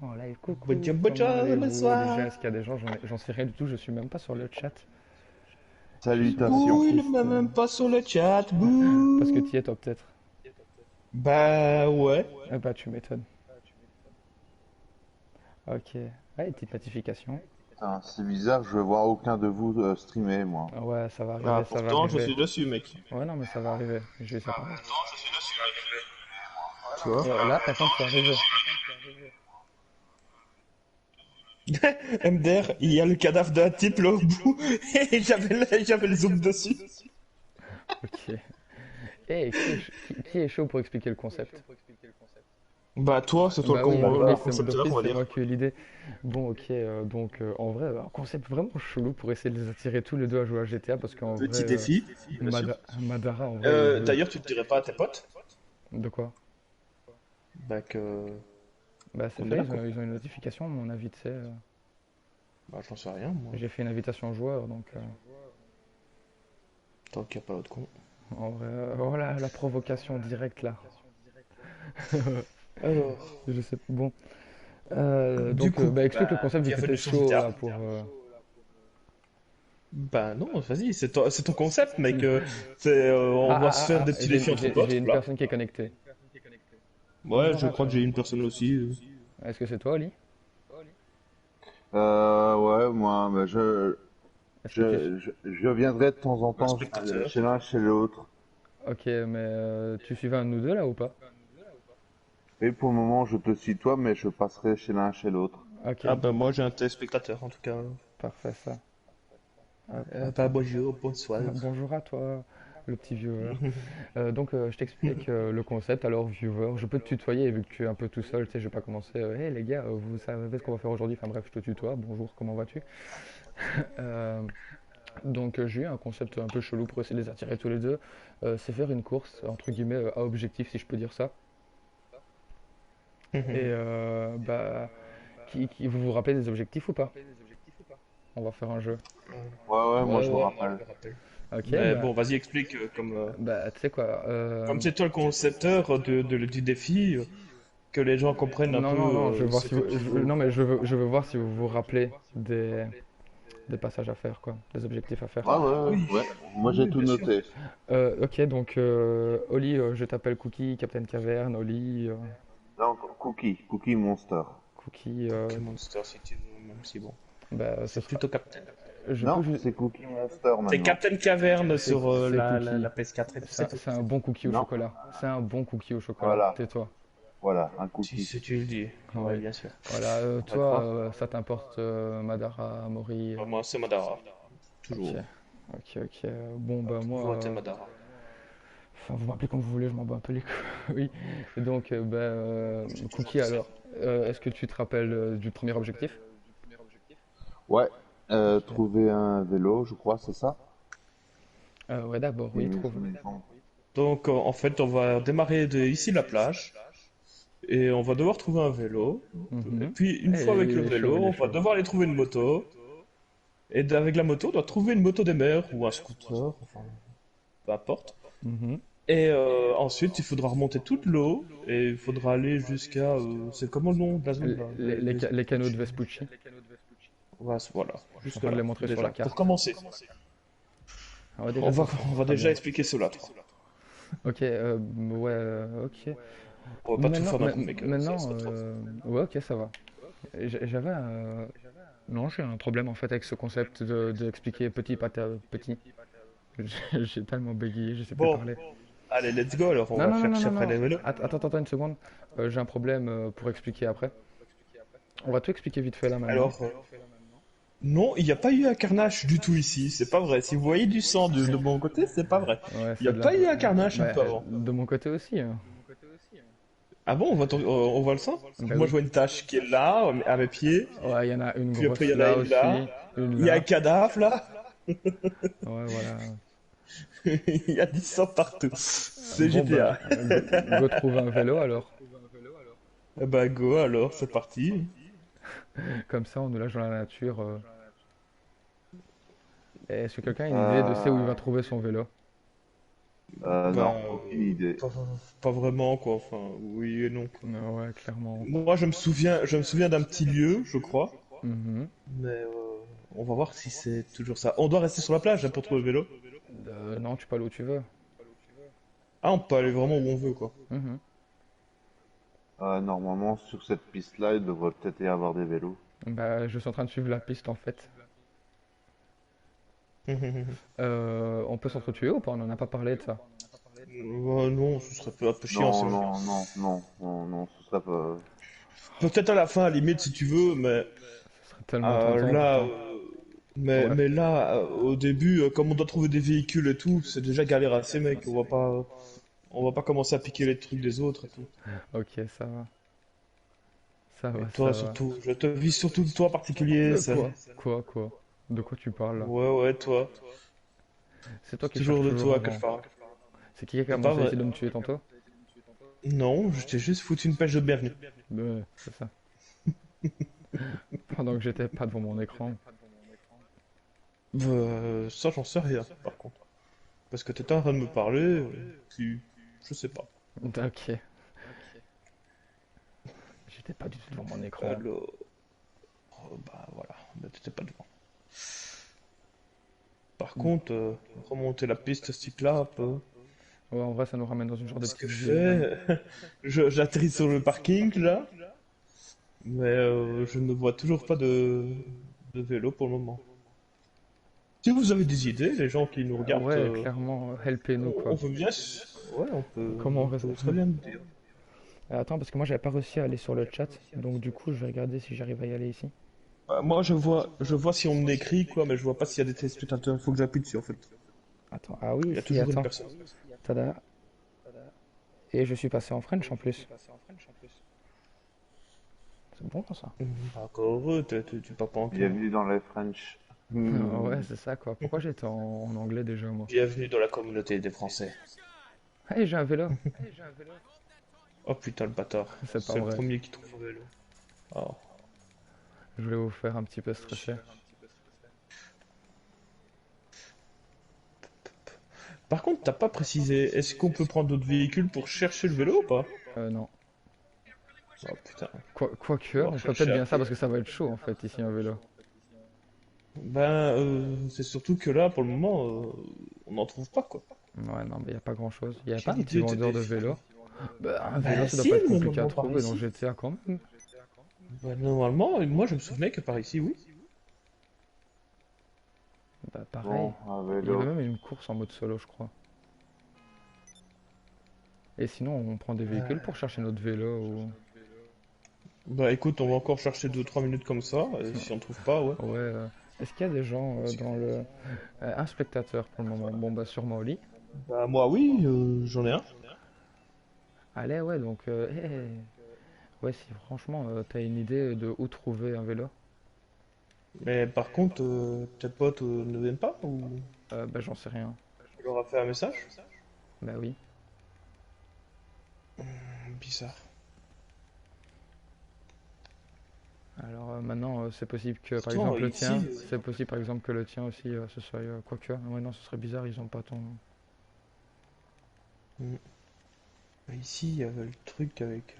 en live. Coucou, Bonjour, comment bonjour, allez-vous? Déjà, bonsoir. est-ce qu'il y a des gens? J'en sais rien du tout, je suis même pas sur le chat. Je suis un peu Bouh, Salutations. il est triste. même pas sur le chat, Parce que bouh. t'y es, toi, peut-être. Bah ouais. Ah bah, tu m'étonnes. Ok. Ouais, petite notification. Putain, c'est bizarre, je vois aucun de vous streamer, moi. Ah ouais, ça va Ah, arriver, ça va pourtant, je arriver. suis dessus, mec. Ouais, non, mais ça va arriver. Je vais ça pareil. Tu vois? Là, par contre, c'est arrivé. MDR, il y a le cadavre d'un type là au bout, et j'avais le zoom dessus. Ok. Eh, qui est chaud pour expliquer le concept? Bah toi, c'est toi Bah oui, le d'office, concepteur, d'office, on va c'est moi dire. qui ai eu l'idée. Bon, ok, donc en vrai, un concept vraiment chelou pour essayer de les attirer tous les deux à jouer à GTA parce qu'en vrai, Petit défi, bien sûr. Madara, en vrai, il veut. D'ailleurs, tu ne dirais pas à tes potes De quoi? bah Bah, c'est qu'on est fait, là, quoi. ils ont une notification, mon avis, tu sais. Bah j'en sais rien, moi. J'ai fait une invitation joueur, donc Tant qu'il n'y a pas l'autre con. en vrai, voilà la provocation directe là. Alors, Je sais, bon. du Donc, coup, bah, explique le bah, concept vu que t'es bienvenue sur chaud GTA. là pour. Bah non, vas-y, c'est ton concept, mec. On Ah, va ah, se ah, faire ah, des petits défis entre j'ai potes, une voilà. personne qui est connectée. Ouais, Bonjour je à crois toi. que j'ai une personne aussi. Est-ce que c'est toi, Oli? Ouais, moi, bah, Est-ce que tu. je viendrai de temps en Un temps spectateur. chez l'un, chez l'autre. Ok, mais tu suivais un de nous deux là ou pas? Et pour le moment, je te suis toi, mais je passerai chez l'un, chez l'autre. Ok, Ah bah moi j'ai un téléspectateur en tout cas. parfait ça. Hop, Bah attends. bonjour, bonsoir. Bonjour à toi, le petit viewer. Donc, je t'explique le concept. Alors, viewer, je peux te tutoyer vu que tu es un peu tout seul. Tu sais, je vais pas commencer. Hey les gars, vous savez ce qu'on va faire aujourd'hui? Enfin bref, je te tutoie. Bonjour, comment vas-tu? Euh, donc, j'ai eu un concept un peu chelou pour essayer de les attirer tous les deux. C'est faire une course entre guillemets à objectif, si je peux dire ça. Et bah, vous vous rappelez des objectifs ou pas? On va faire un jeu. Ouais, ouais, moi Ouais, je me ouais, moi je rappelle. me rappelle. Ok, Mais bon, vas-y, explique bah, tu sais quoi? comme c'est toi le concepteur du défi, que les gens comprennent un Non, peu non, non, je veux voir ce si que vous, tu veux. non, mais je veux voir si vous vous rappelez des passages à faire, quoi, des objectifs à faire. Ouais, ouais, ouais, Oui, ouais. Moi j'ai oui, tout bien sûr. noté. Ok, donc Oli, je t'appelle Cookie, Captain Caverne, Oli, Donc, Cookie Monster. Cookie, Cookie Monster, si tu veux, même si bon. bah, ce C'est sera. plutôt Captain. Je peux Non, juste. c'est Cookie Monster C'est maintenant. Captain Caverne C'est sur c'est Cookie. la PS4 et tout, c'est tout. C'est un bon cookie au Non, chocolat. C'est un bon cookie au chocolat. voilà, Tais-toi. voilà, un Si, cookie. si tu le dis. Ouais, Oui. bien sûr. Voilà, On va toi, croire. ça t'importe Madara, Mori. Moi, c'est Madara. Ok, Toujours. ok. Bon, bah, moi. Toujours été Madara. Enfin, vous m'appelez comme vous voulez, je m'en bats un peu les couilles. Oui. Et donc, Cookie, alors, est-ce que tu te rappelles du premier objectif? Ouais, Ok. trouver un vélo, je crois, c'est ça? Ouais, d'abord, oui, trouve. Il me semble. Donc, en fait, on va démarrer de ici la plage et on va devoir trouver un vélo. Et Mhm. puis, une fois avec le Il est chaud, vélo, il est on va chaud. devoir aller trouver une moto. Et avec la moto, on doit trouver une moto des mers ou un scooter, enfin, peu importe. Mhm. Et ensuite, il faudra remonter toute l'eau et il faudra aller jusqu'à. C'est comment le nom de la zone là? Les canaux de Vespucci. Vespucci. Voilà, Je suis en jusque train de les là, montrer sur déjà. la Pour carte. commencer, Ah ouais, déjà, ça, on c'est va très déjà bien. expliquer cela, toi. Ok, ouais, ok. On va pas tout faire d'un coup, mec. Ça Maintenant, va trop. ouais, ok, ça va. J'avais un. Non, j'ai un problème en fait avec ce concept de expliquer petit pata petit. J'ai tellement bégayé, je sais plus Bon, parler. allez, let's go alors, on Non, va non, non, non, chercher non, après non. les vélos. Attends une seconde. J'ai un problème pour expliquer après. On va tout expliquer vite fait là maintenant. Alors, non, il n'y a pas eu un carnage du tout ici, c'est pas vrai. Si vous voyez du sang de mon côté, c'est pas vrai. Ouais, Il n'y c'est a de la. pas eu un carnage un Bah, peu avant. de mon côté aussi, hein. Ah bon, on voit le sang? Parce que Bah moi je oui. vois une tache qui est là, à mes pieds, Ouais, il y en a une puis après il grosse y en a là une là, aussi, une il y a un là. cadavre là, Ouais, voilà. il y a du sang partout. C'est Bon, GTA. bah, go trouver un vélo alors. Eh bah go alors, c'est parti. Comme ça, on nous lâche dans la nature. Est-ce que quelqu'un a une idée de c'est où il Euh, va trouver son vélo? Bah, Non, aucune idée. pas vraiment, quoi. Enfin, oui et non, quoi. Ouais, clairement. Moi, je me souviens d'un petit lieu, je crois. Mhm. Mais on va voir si c'est toujours ça. On doit rester sur la plage hein, pour trouver le vélo. Non, tu peux aller où tu veux. Ah, on peut aller vraiment où on veut, quoi. Mhm. Normalement, sur cette piste-là, il devrait peut-être y avoir des vélos. Bah, je suis en train de suivre la piste en fait. On peut s'entretuer ou pas? On en a pas parlé de ça. Non, ce serait un peu chiant, Non, c'est vrai. non, non, non, non, non, ce serait pas... Peut-être à la fin, à la limite, si tu veux, mais Ce serait tellement tentant là, pourtant. Ouais. mais là, au début, comme on doit trouver des véhicules et tout, c'est déjà galère assez, mec. On va pas commencer à piquer les trucs des autres et tout. Ok, ça va. Ça Et va, toi, ça va. surtout, je te vis surtout de toi en particulier, ça. Quoi? Quoi? Quoi? De quoi tu parles là? Ouais, toi. C'est toi C'est qui cherches toujours de toujours toi que je avant. parle. C'est qui a C'est pas commencé à vrai. essayer de me tuer tantôt? Non, je t'ai juste foutu une pêche de bienvenue. C'est ça. Pendant que j'étais pas devant mon écran. Ça, j'en sais rien, par contre. Parce que t'étais en train de me parler, puis je sais pas. Ok. J'étais pas du tout devant mon écran. Alors, bah voilà, bah, t'étais pas devant. Par contre, remonter la piste cyclable, Ouais, en vrai, ça nous ramène dans une genre de ce que petite je ville. fais, j'atterris sur le parking là, mais je ne vois toujours pas de vélo pour le moment. Si vous avez des idées, les gens qui nous regardent, Ouais, clairement, helpez-nous on quoi. veut bien, ouais, Comment on on réserve? peut très bien le dire. Attends, parce que moi j'avais pas réussi à aller sur le chat, donc du coup je vais regarder si j'arrive à y aller ici. Moi, je vois si on m'écrit quoi, mais je vois pas s'il y a des téléspectateurs. Il faut que j'appuie dessus en fait. Attends, ah oui, Il y a si, toujours une attends. personne. Tada. Et je suis passé en French en plus. C'est bon ça. Bah, encore heureux, tu parles pas encore. Bienvenue dans les French. Ouais, c'est ça quoi. Pourquoi j'étais en anglais déjà moi? Bienvenue dans la communauté des Français. Hey, j'ai un vélo. Oh putain, le bâtard. C'est pas C'est le vrai. premier qui trouve un vélo. Oh. Je voulais vous faire un petit peu stresser. Par contre, t'as pas précisé, est-ce qu'on peut prendre d'autres véhicules pour chercher le vélo ou pas? Non. Oh putain, Quoique, on va on ferait peut-être rechercher à bien ça pied. parce que ça va être chaud en fait ici un vélo. Ben, c'est surtout que là, pour le moment, on n'en trouve pas quoi. Ouais, non, mais y a pas grand-chose. Y a pas Quelle un petit idée de vendeur de défi. vélo? Bah, un vélo Ben ça doit si, pas être compliqué à normalement par trouver dans ici. GTA quand même. Ben, normalement, moi je me souvenais que par ici, oui. Bah, pareil. Bon, un Il y avait vélo. même une course en mode solo, je crois. Et sinon, on prend des véhicules pour chercher notre vélo ou... Bah écoute, on va encore chercher 2 3 minutes comme ça, et si on trouve pas, ouais. Ouais. Est-ce qu'il y a des gens dans le... un spectateur pour le moment. Bon, bah, sûrement au lit. Bah moi oui, j'en ai un. Allez, ouais, donc... Ouais, si franchement, t'as une idée de où trouver un vélo, Mais par contre, tes potes ne viennent pas ou bah, j'en sais rien. tu leur as fait un message? Bah oui. Bizarre. Alors maintenant, c'est possible que, par Pourtant, exemple, le ici, tien... C'est possible, par exemple, que le tien aussi, ce soit... quoique... Ouais, non, ce serait bizarre, ils ont pas ton... hmm, ici, il y avait le truc avec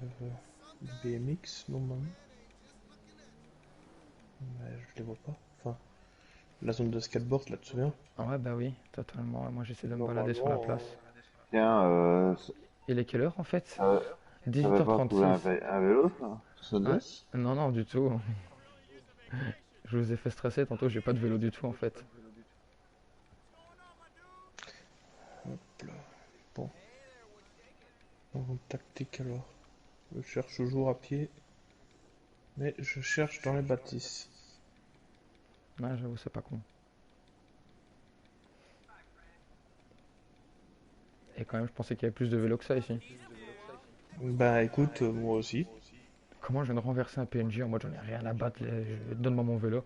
le BMX, normalement. Mais je les vois pas. Enfin, la zone de skateboard, là, tu te souviens? Ouais, bah oui, totalement. Moi, j'essaie de me balader sur la Normalement, place. Tiens, Il est quelle heure, en fait? t'avais pas trouvé 18h36. un vélo, ça? Hein? Sundays? Non, non, du tout. Je vous ai fait stresser tantôt, j'ai pas de vélo du tout en fait. hop là. Bon, en tactique alors. Je cherche toujours à pied, mais je cherche dans les bâtisses. Ouais, j'avoue, c'est pas con. Et quand même, je pensais qu'il y avait plus de vélos que ça ici. Bah écoute, moi aussi. Comment je viens de renverser un PNJ en mode j'en ai rien à battre, donne-moi mon vélo.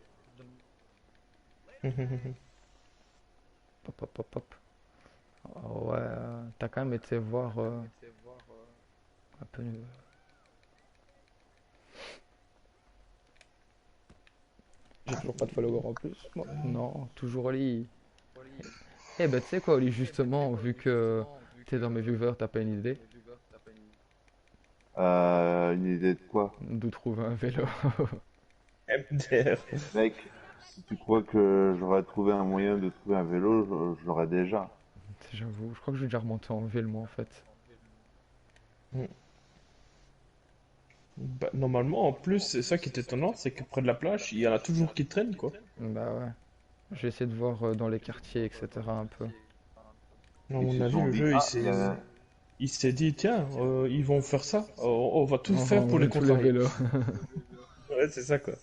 Hop, hop, hop, hop. Oh, ouais, t'as quand même été voir un peu. J'ai toujours pas de follower en plus. Moi. Non, toujours Oli. Eh ben tu sais quoi, Oli, justement, vu que t'es dans mes viewers, t'as pas une idée Une idée de quoi? d'où trouver un vélo? MDR. Mec, si tu crois que j'aurais trouvé un moyen de trouver un vélo, je l'aurais déjà. J'avoue, je crois que je vais déjà remonter en ville moi en fait. Bah, normalement, en plus, c'est ça qui est étonnant, c'est que près de la plage, il y en a toujours qui traînent, quoi. Bah ouais. Je vais essayer de voir dans les quartiers, etc. un peu. À Ils mon se avis, sont le dit, jeu, ah, il y a... il s'est dit, tiens, ils vont faire ça. On va tout On va faire pour les enlever tous les contrarier. vélos. Ouais, c'est ça, quoi.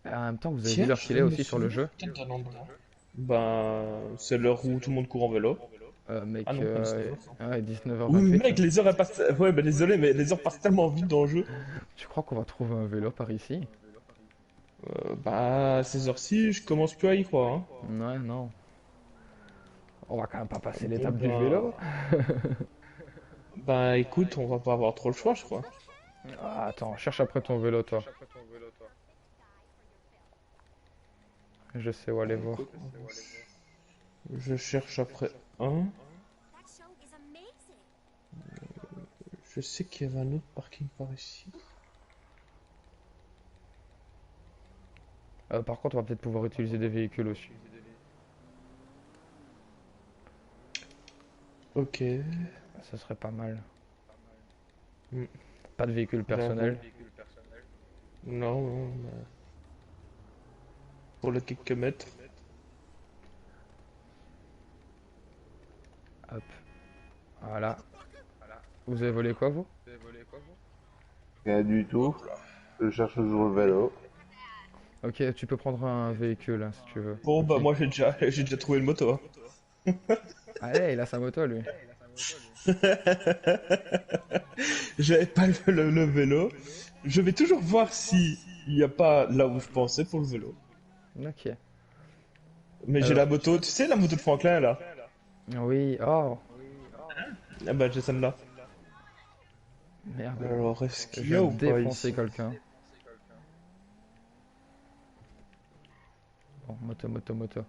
En même temps, vous avez vu Tiens, l'heure je qu'il est viens de me aussi sur le souvenir jeu? peut-être d'un endroit. Ben, c'est l'heure où tout le monde court en vélo. Mec, Ah non, à 19h. ouais, Oui, 19h28 mais là. mec, les heures elles passent. Ouais, ben désolé, mais les heures passent tellement vite dans le jeu. Tu crois qu'on va trouver un vélo par ici? Bah, à ces heures-ci, je commence plus à y croire. Hein. Ouais, non. On va quand même pas passer Bon, l'étape du vélo. bah, écoute, on va pas avoir trop le choix, je crois. Ah, attends, cherche après ton vélo, toi. Je sais où aller voir. Écoute, je cherche après un. That show is amazing. Je sais qu'il y avait un autre parking par ici. Par contre, on va peut-être pouvoir utiliser des véhicules aussi. Ok. Ça serait pas mal. Hmm. Pas de véhicule personnel. Non, non, pour le quelques mètres. Hop. Voilà. Vous avez volé quoi, vous? Rien du tout. Je cherche toujours le vélo. Ok, tu peux prendre un véhicule hein, si tu veux. Bon, bah, Ok. moi, j'ai déjà trouvé le moto. Hein. Allez, il a sa moto, lui. J'avais pas le vélo. Je vais toujours voir si il n'y a pas là où je pensais pour le vélo. Ok. Mais j'ai la moto, tu sais la moto de Franklin là? Oui, oh, Ah bah j'ai celle-là. merde. Alors est-ce Je qu'il y viens a de ou pas défoncer ici? quelqu'un. Bon, moto, moto, moto.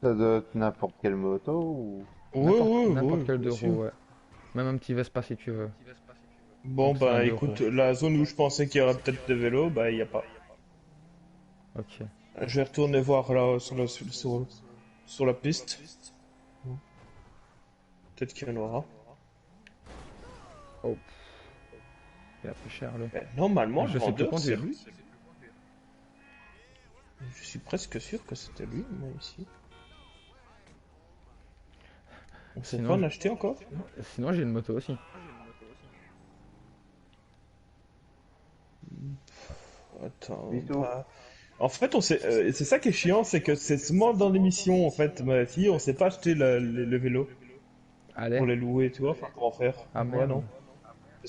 Ça doit être n'importe quelle moto ou... Ouais, ouais, N'importe ouais, quel bien deux sûr. roues, ouais. Même un petit Vespa si tu veux. Bon Donc, c'est un bah deux écoute, roues. la zone où je pensais qu'il y aurait peut-être des vélos, bah il n'y a pas. Ok. Je vais retourner voir là sur la piste. Peut-être qu'il y en aura. Oh, il a pris cher, lui. Mais normalement, le Je sais plus vendeur, c'est conduire. lui. Je suis presque sûr que c'était lui, moi ici. On sait Sinon, pas en acheter encore? Sinon, j'ai une moto aussi. Attends, Bisous. bah, en fait, on sait, c'est ça qui est chiant, c'est que c'est seulement dans l'émission, en fait, ma fille, on sait pas acheter le vélo Allez. pour les louer, tu vois, enfin, comment faire. Ah Ouais, merde. non.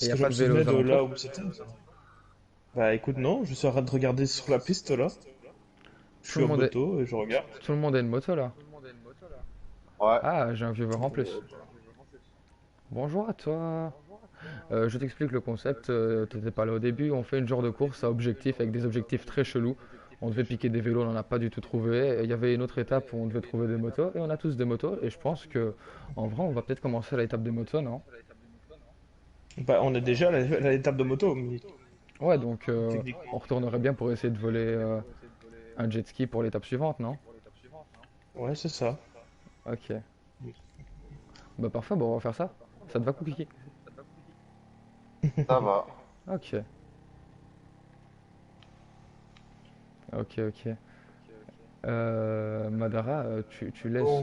Et Parce y a que je pas me de vélo souvenais aux de là alentours? où c'était. Bah écoute, non, je suis en train de regarder sur la piste là. Je Tout suis le en monde est... moto et je regarde. Tout le monde a une moto là. Ouais. Ah, j'ai un viewer en plus. Bonjour à toi. Je t'explique le concept. T'étais pas là au début. On fait une genre de course à objectifs avec des objectifs très chelous. On devait piquer des vélos, on n'en a pas du tout trouvé. Il y avait une autre étape où on devait trouver des motos et on a tous des motos. Et je pense que, en vrai, on va peut-être commencer à l'étape des motos, non? Bah on est déjà à l'étape de moto, mais Ouais, donc techniquement. on retournerait bien pour essayer de voler un jet ski pour l'étape suivante, non? Ouais, c'est ça. Ok. Bah parfait, bon, on va faire ça. Ça te va, Cookie? Ça va. Ok. Ok, ok. Madara, tu laisses Bon.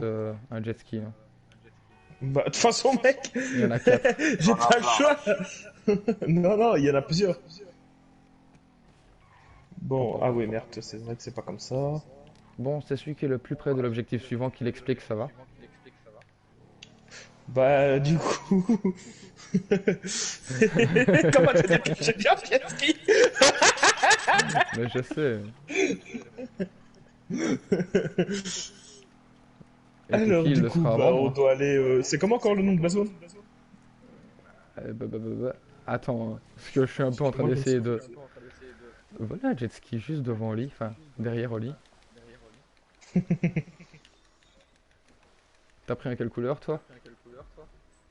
un jet ski, hein. Bah de toute façon, mec, Il y en a 4. j'ai On en a pas le plein. choix. Non, non, il y en a plusieurs. Bon, Bon, ah oui, merde, c'est vrai que c'est pas comme ça. bon, c'est celui qui est le plus près de l'objectif suivant qui l'explique, ça va? Bah, du coup. Comment j'ai bien piétri. Mais je sais. Et Alors, Cookie, il du le coup, sera bah, avant on moi. doit aller. C'est comment encore le nom de la zone? Attends, hein, parce que je suis un peu en train Moi, je d'essayer sais. de... Voilà un jet ski juste devant Oli, enfin derrière Oli. T'as pris un quelle couleur, toi?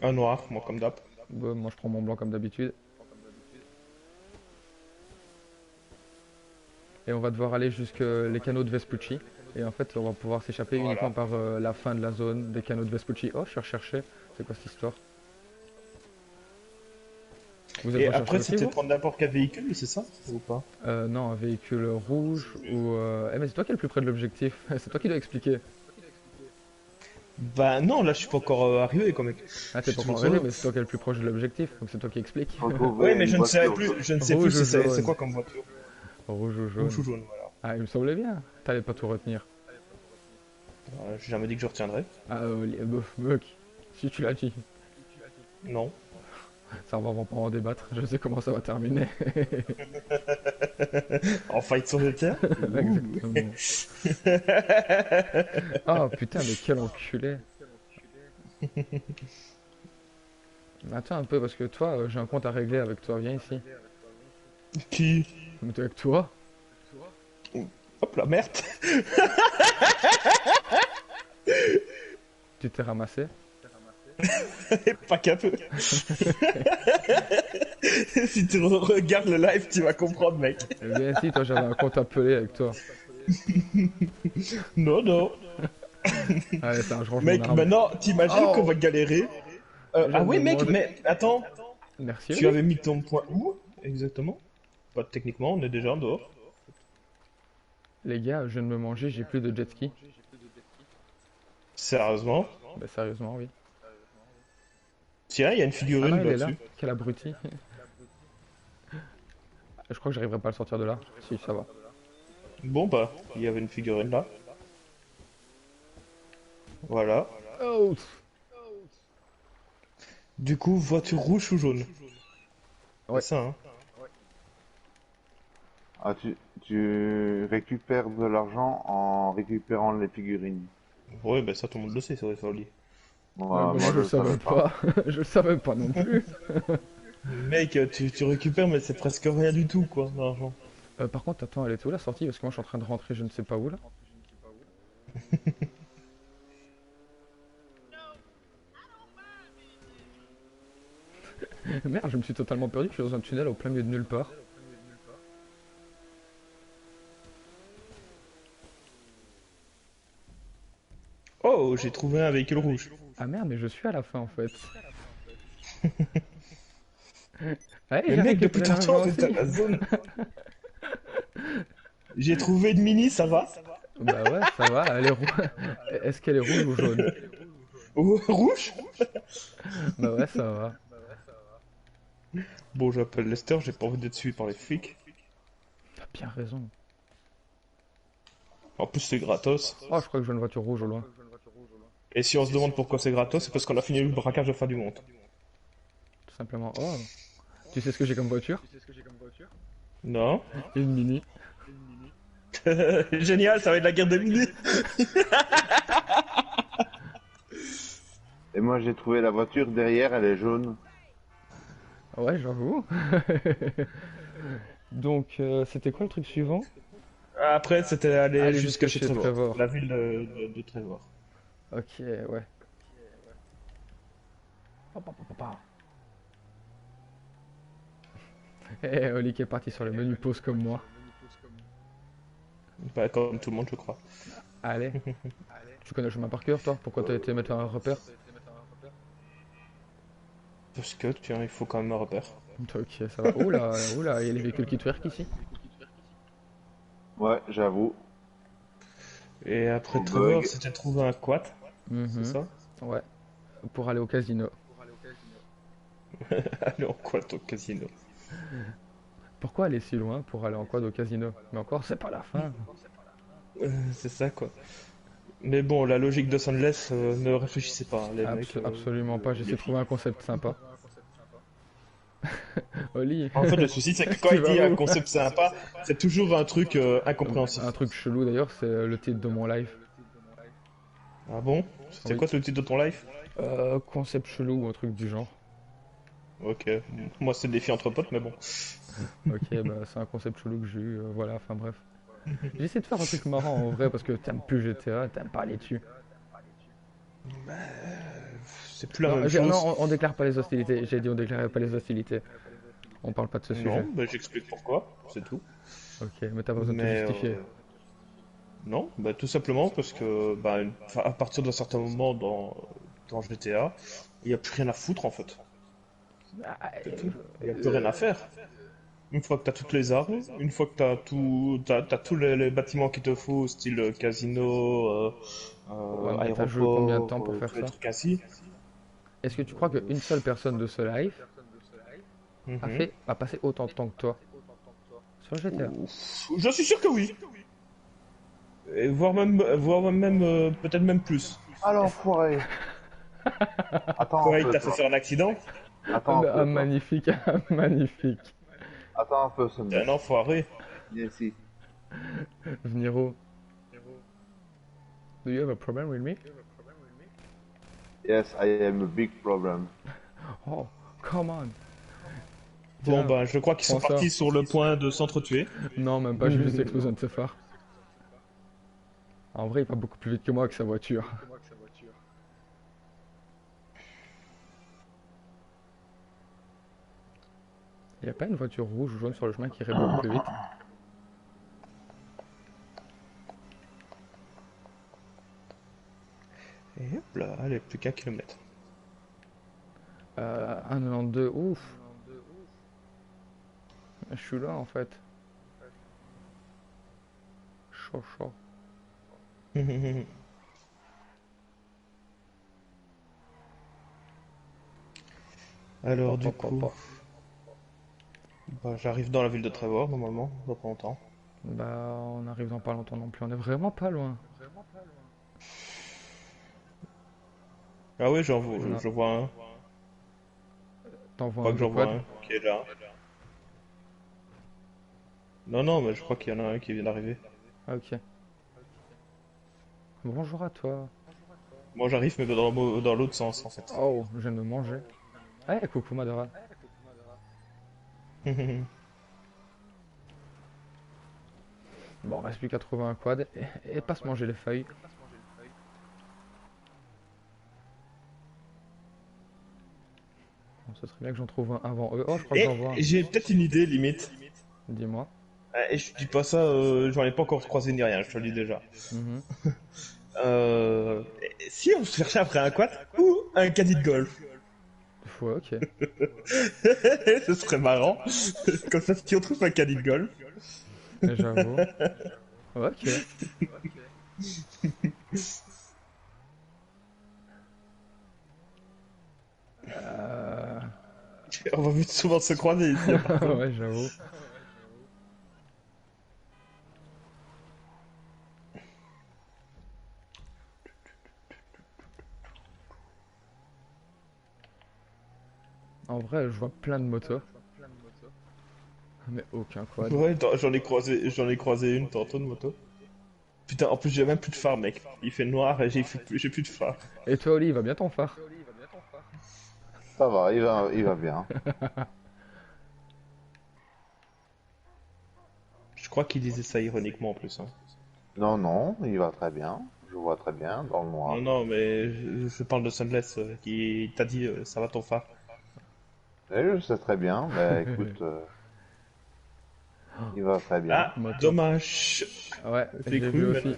Un noir, moi comme d'hab. Moi, je prends mon blanc comme d'habitude. Et on va devoir aller jusque les canaux de Vespucci. Et en fait, on va pouvoir s'échapper Voilà. uniquement par la fin de la zone des canaux de Vespucci. Oh, je suis recherché. C'est quoi cette histoire? Vous êtes Et recherché après, aussi, c'était vous? prendre n'importe quel véhicule, c'est ça? Ou pas? Non, un véhicule rouge ou... Eh, mais c'est toi qui es le plus près de l'objectif. C'est toi qui dois expliquer. Bah non, là je suis pas encore arrivé quand mec. Ah, Je t'es suis pas toujours encore sur arrivé, l'eau. mais c'est toi qui es le plus proche de l'objectif. Donc c'est toi qui explique. Faut trouver Ouais, mais une je ne sais voiture. plus, je ne sais plus Rouge ou c'est jaune? quoi comme voiture. Rouge ou Rouge ou jaune? jaune, voilà. Ah, il me semblait bien. T'allais pas tout retenir. J'ai jamais dit que je retiendrais. Ah, mec. Si tu l'as dit. Non. Ça, on va pas en débattre. Je sais comment ça va terminer. En fight sur le terre. Exactement. Oh putain, mais quel enculé. Attends un peu, parce que toi, j'ai un compte à régler avec toi. Viens ici. Qui? Mais t'es avec toi? Hop la merde. Tu t'es ramassé? Pas qu'un peu. Si tu regardes le live, tu vas comprendre, mec. Viens ici, toi, j'avais un compte appelé avec toi. Non, non. Allez, ça, je range Mec, mon arme. maintenant, t'imagines Oh. qu'on va galérer. Je Ah ouais, me mec, demandais- mais attends. Merci. Tu Oli. avais mis ton point où? Exactement. Bah, techniquement, on est déjà en dehors. Les gars, je viens de me manger, j'ai plus de jet ski. Sérieusement. Bah, sérieusement, oui. Tiens, il y a une Ah figurine non, il est là. là-dessus. Quel abruti. Je crois que j'arriverai pas à le sortir de là. Si, ça va. Bon, bah, il y avait une figurine là. Voilà. Oh. Du coup, voiture rouge ou jaune? Ouais. C'est ça, hein. Ah, tu récupères de l'argent en récupérant les figurines. Ouais, bah ça, tout le monde le sait, c'est vrai, ça, Oli. Moi, Bah, moi, je le savais pas. Je le savais pas non plus. Mec, tu récupères, mais c'est presque rien du tout, quoi, d'argent. Par contre, attends, elle est où la sortie? Parce que moi, je suis en train de rentrer, je ne sais pas où là. Merde, je me suis totalement perdu. Je suis dans un tunnel au plein milieu de nulle part. Oh, j'ai trouvé un véhicule rouge. Ah merde, mais je suis à la fin en fait. Ouais, Mais j'ai mec, depuis récupéré tantôt, l'argent on était à aussi. la zone. J'ai trouvé une mini, ça va? Bah ouais, ça va, elle est Est-ce qu'elle est rouge ou jaune? Oh, rouge? Bah ouais, ça va. Bon, j'appelle Lester, j'ai pas envie d'être suivi par les flics. T'as bien raison. En plus, c'est gratos. Oh, je crois que je vois une voiture rouge au loin. Et si on se demande pourquoi c'est gratos, c'est parce qu'on a fini le braquage de fin du monde. Tout simplement. Oh, tu sais ce que j'ai comme voiture? Non? Une mini. Génial, ça va être la guerre des mini. Et moi, j'ai trouvé la voiture derrière, elle est jaune. Ouais, j'avoue. Donc, c'était quoi le truc suivant? Après, c'était aller Aller jusqu'à jusque chez chez Trevor. Trevor. La ville de Trevor. Ok, ouais. Hop, hop, hop, hop. Eh, Oli qui est parti sur le menu pause comme moi. Bah, comme tout le monde, je crois. Allez. Tu connais le chemin par cœur, toi? Pourquoi t'as été mettre un repère? Parce que, tiens, il faut quand même un repère. Ok, ça va. Oula, oula, il y a les véhicules qui twerk ici. Ouais, j'avoue. Et après Oh, Trevor, bug. c'était trouver un quad, Mhm. c'est ça? Ouais. Pour aller au casino. Aller en quad au casino. Pourquoi aller si loin pour aller en quad au casino? Mais encore, c'est pas la fin. C'est ça, quoi. Mais bon, la logique de Sunless, ne réfléchissez pas, les mecs. Absolument pas, j'essaie de trouver un concept sympa. Oli, En fait, le souci, c'est que quand Tu il vas dit un où? concept sympa, c'est toujours un truc incompréhensible. un truc chelou d'ailleurs, c'est le titre de mon live. Ah bon? C'était Oui. quoi le titre de ton live? Concept chelou ou un truc du genre. Ok. Moi, c'est défi entre potes, mais bon. Ok, bah c'est un concept chelou que j'ai eu, voilà, enfin bref. J'essaie de faire un truc marrant en vrai parce que t'aimes plus GTA, t'aimes pas aller dessus. C'est plus la Non, même chose. non, on déclare pas les hostilités. J'ai dit on déclarait pas les hostilités. On parle pas de ce sujet. Non, bah, j'explique pourquoi, c'est tout. Ok, mais t'as pas besoin de te Mais justifier. non, bah, tout simplement parce que bah, à partir d'un certain moment dans GTA, il n'y a plus rien à foutre en fait. C'est tout. Il n'y a plus rien à faire. Une fois que tu as toutes les armes, une fois que tu as t'as tous les bâtiments qu'il te faut, style casino, Ouais, mais t'as joué combien de temps aéroport, pour faire tous les ça? trucs ainsi. Est-ce que tu crois qu'une seule personne de ce live Mhm. a passé autant de temps que toi sur GTA? Je suis sûr que oui. Et voire même peut-être même plus. Ah l'enfoiré! Attends Quoi, un il peu, t'a fait toi. faire un accident? Attends un peu, toi. Magnifique, magnifique. Attends un peu, ce T'es un mec. enfoiré. Viens ici. Veniro, do you have a problem with me? Yes, I am a big problem. Oh, come on. Bon, Tiens, bah, je crois qu'ils sont prends ça. partis sur le point de s'entretuer. Non, même pas, j'ai juste explosé un de ses phares. En vrai, il va beaucoup plus vite que moi avec sa voiture. Il n'y a pas une voiture rouge ou jaune sur le chemin qui irait beaucoup plus vite? Et hop là, allez, plus qu'un kilomètre. 1,92, ouf. Je suis là en fait. Chaud, chaud. Alors, Hop, du hop, hop, coup, hop. bah, j'arrive dans la ville de Trevor, normalement, dans pas longtemps. Bah, on arrive dans pas longtemps non plus. On est vraiment pas loin. Ah ouais, On a... j'en vois un. T'en Je vois crois un que de j'en vois quad? un qui est là. Non, non, mais je crois qu'il y en a un qui vient d'arriver. Ah, ok. Bonjour à toi. Moi, j'arrive, mais dans l'autre sens, en fait. Oh, je viens de me manger. Eh, coucou Madara. Bon, reste plus qu'à trouver un quad et pas se manger les feuilles. Bon, ce serait bien que j'en trouve un avant eux. Oh, je crois que Et j'en vois un. j'ai peut-être une idée, limite. Dis-moi. Et je dis pas ça, j'en ai pas encore croisé ni rien, je te le dis déjà. Mhm. Si on se cherchait après un quad ou un caddie de golf, Ouais, ok. ce serait marrant. Comme ça, si on trouve un caddie de golf, J'avoue. Ok. Euh... on va vite souvent se croiser ici. ouais, j'avoue. En vrai, je vois plein de motos. Mais aucun quad. Ouais, j'en ai croisé une tantôt de moto. Putain, en plus j'ai même plus de phare, mec. Il fait noir et j'ai plus de phare. Et toi, Oli, il va bien ton phare? Ça va, il va bien. Je crois qu'il disait ça ironiquement en plus. Hein. Non, non, il va très bien. Je vois très bien dans le noir. Non, non, mais je parle de Sunless qui t'a dit ça va ton phare. Et je sais très bien, mais écoute, il va très bien. Ah, Moto. dommage. Ouais, J'ai j'ai cru, vu mais aussi.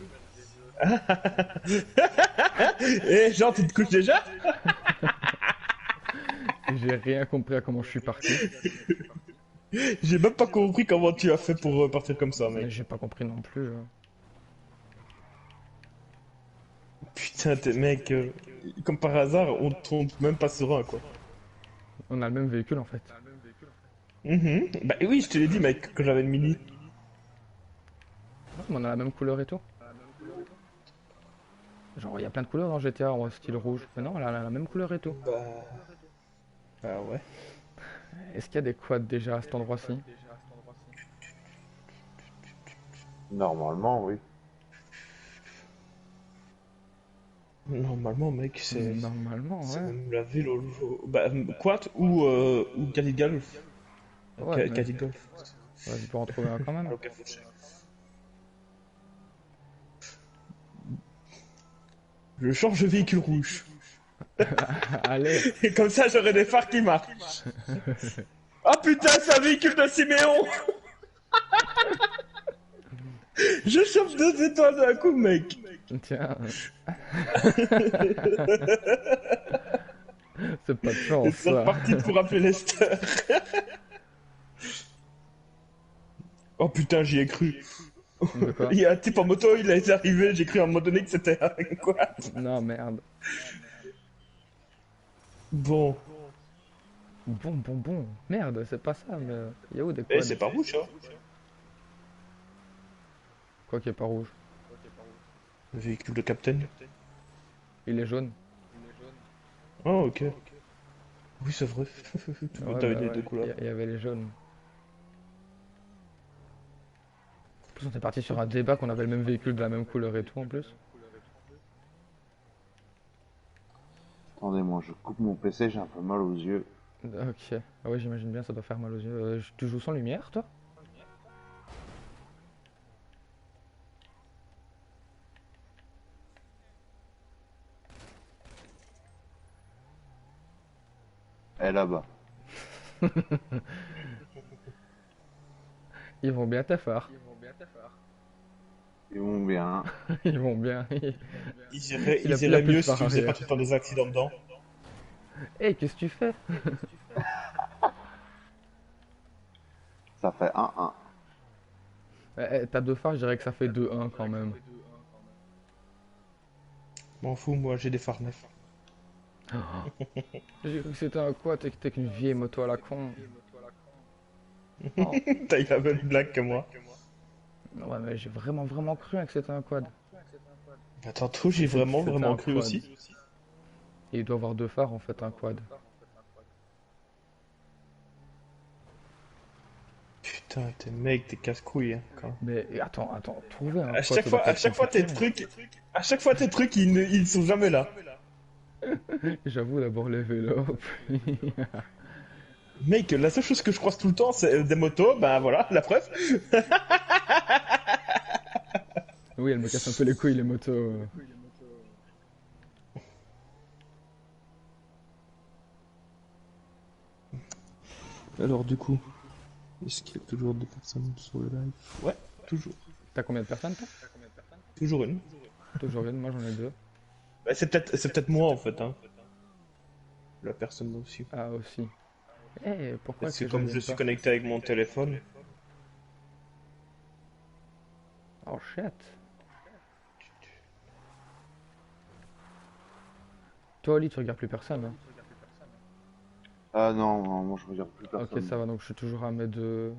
Eh, genre, tu te couches déjà? J'ai rien compris à comment je suis parti. J'ai même pas compris comment tu as fait pour partir comme ça, Mais mec. j'ai pas compris non plus. Putain, t'es mec, comme par hasard, on tombe même pas sur un, quoi. On a le même véhicule en fait. Mhm. Bah oui, je te l'ai dit, mec, quand j'avais le mini. Ouais, mais on a la même couleur et tout. Genre, il y a plein de couleurs dans GTA en style rouge. Mais non, elle a la même couleur et tout. Ah ouais. Est-ce qu'il y a des quads déjà à cet endroit-ci? Normalement, oui. Normalement, mec, Normalement, c'est ouais. même la ville bah, Quad ou Caddie Golf. Ouais, mais Caddie Golf. vas-y pour en trouver un quand même. Ok, faut checker. Je change de véhicule rouge. Allez, Et comme ça, j'aurai des phares qui marchent. Oh putain, c'est un véhicule de Siméon. Je chope 2 étoiles d'un coup, mec. tiens. C'est pas de Et chance, c'est ça. reparti pour appeler Lester. Oh putain, j'y ai cru. De quoi? Il y a un type en moto, il a été arrivé, j'ai cru à un moment donné que c'était un quad. Non, merde. Bon. Bon. Merde, c'est pas ça, mais... Y'a où des Eh, quads? c'est pas rouge, ça. Quoi qui est pas rouge? Le véhicule de Captain. Il est jaune. Oh, ok. Oui, c'est vrai. Ouais, T'avais bah les ouais, deux couleurs. il y avait les jaunes. En plus, on est parti sur un débat qu'on avait le même véhicule de la même couleur et tout, en plus. Attendez, moi je coupe mon PC, j'ai un peu mal aux yeux. Ok. Ah ouais, j'imagine bien, ça doit faire mal aux yeux. Tu joues sans lumière, toi? Eh là-bas. Ils vont bien tes phares. Ils vont bien. Ils vont bien. Ils iraient, Il a ils plus la iraient mieux piste si tu par faisais pas arrière. tout le temps des accidents dedans. Hey, qu'est-ce que tu fais? Ça fait 1-1. T'as deux phares, je dirais que ça fait 2-1 quand même. M'en fous, moi j'ai des phares neufs. J'ai cru que c'était un quoi? T'es qu'une vieille moto à la con. Oh. T'as eu la même blague que moi. Ouais, mais j'ai vraiment cru que c'était un quad. Bah, tantôt j'ai C'était vraiment un cru quad. aussi. Et il doit avoir deux phares en fait, un quad. Putain, t'es mec, t'es casse-couille. Hein, quand même. Mais attends, trouver un À quad, chaque ça fois, doit pas à être chaque fois tes compliqué. trucs, à chaque fois tes trucs, ils sont jamais là. J'avoue d'abord les vélos. Mec, la seule chose que je croise tout le temps, c'est des motos. Bah voilà, la preuve. Oui, elle me casse un peu les couilles les motos. Alors du coup, est-ce qu'il y a toujours des personnes sur le live? Ouais, toujours. T'as combien de personnes toi? Toujours une. Toujours une, moi j'en ai deux. Bah, c'est peut-être moi en fait, hein. La personne aussi. Ah aussi. Eh, pourquoi Parce est-ce que que comme je je viens suis pas? connecté avec mon téléphone, Oh shit. Toi Oli, tu regardes plus personne hein? Ah non, non, moi je regarde plus Ok, personne. ça va, donc je suis toujours à mes deux...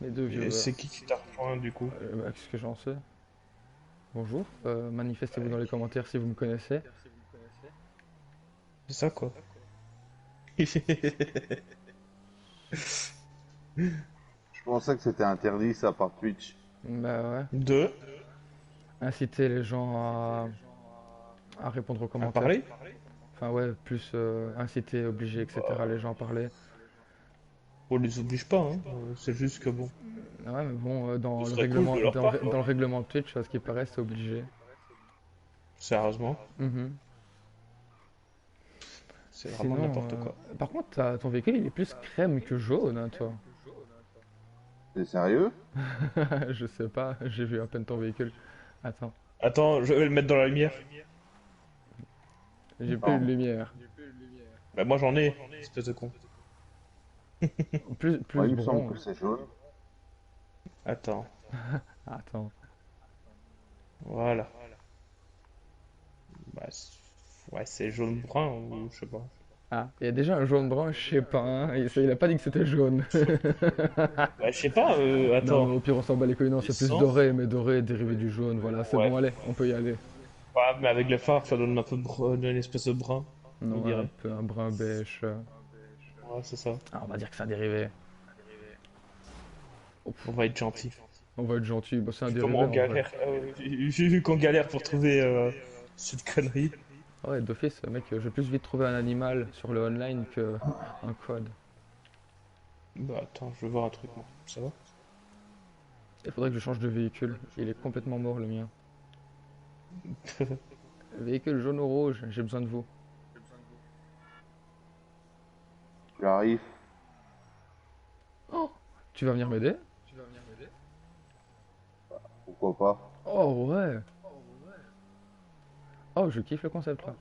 Mes deux et viewers. c'est qui t'a rejoint du coup? Bah, qu'est-ce que j'en sais? Bonjour, manifestez-vous dans les commentaires si vous me connaissez. C'est ça quoi. Je pensais que c'était interdit ça par Twitch. Bah ouais. Deux, Inciter les gens à répondre aux à commentaires. parler. Enfin ouais, plus inciter, obliger, etc. les gens à parler. On les oblige pas, hein. C'est juste que bon. Ouais, mais bon, dans Ce le serait cool règlement, de leur part, quoi. dans le règlement de Twitch, à ce qui paraît, c'est obligé. Sérieusement, Mhm. c'est vraiment n'importe quoi. Par contre, ton véhicule, il est plus crème que jaune, hein, toi. T'es sérieux? Je sais pas, j'ai vu à peine ton véhicule. Attends, Attends, je vais le mettre dans la lumière. j'ai plus Pardon. de lumière. Bah moi j'en ai, espèce de con. Plus Ouais, il me semble brun. que c'est jaune. Attends, Attends. voilà. Bah, ouais, c'est jaune brun ou je sais pas. Ah, il y a déjà un jaune brun, je sais pas, hein. Il a pas dit que c'était jaune. Bah, je sais pas, Non, attends. mais au pire, on s'en bat les couilles. Non, c'est plus Essence. doré, mais doré dérivé du jaune. Voilà, c'est Ouais. bon, allez, on peut y aller. Ouais, mais avec le phare, ça donne un peu une espèce de brun. Non, dirait. un peu un brun beige. Ouais, c'est ça. Ah, on va dire que c'est un dérivé. On va être gentil. On va être gentil. Bah, c'est un dérivé. Comment on en vrai. galère. J'ai vu qu'on galère pour trouver cette connerie. Ah ouais, d'office, mec, j'ai plus vite trouver un animal sur le online que un quad. Bah attends, je veux voir un truc moi. Ça va? Il faudrait que je change de véhicule. Il est complètement mort le mien. Véhicule jaune ou rouge, j'ai besoin de vous. J'arrive. Oh, tu vas venir m'aider? Pourquoi pas? Oh ouais. Oh, je kiffe le concept là.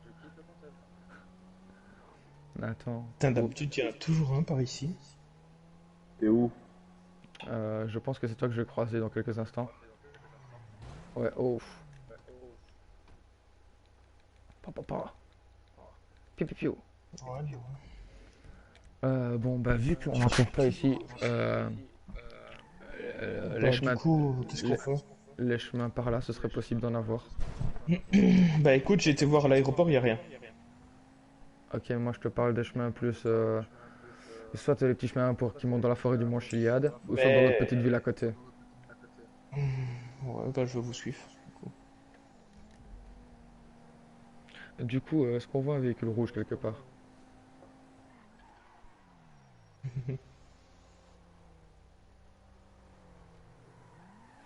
Attends. Putain, Oh, d'habitude, il y en a toujours un par ici. T'es où? je pense que c'est toi que je vais croiser dans quelques instants. Ouais, oh. Pa. Piu piu piu. Ouais, ouais. Bon, bah vu qu'on n'en trouve pas ici, les Bah, du chemins, coup, qu'est-ce qu'on les, fait? les chemins par là, ce serait possible d'en avoir. Bah écoute, j'ai été voir à l'aéroport, y a rien. Ok, moi je te parle des chemins plus, soit les petits chemins pour qui montent dans la forêt du Mont Chiliade, ou soit dans l'autre Mais... petite ville à côté. Ouais, bah je vais vous suivre. Du coup, est-ce qu'on voit un véhicule rouge quelque part?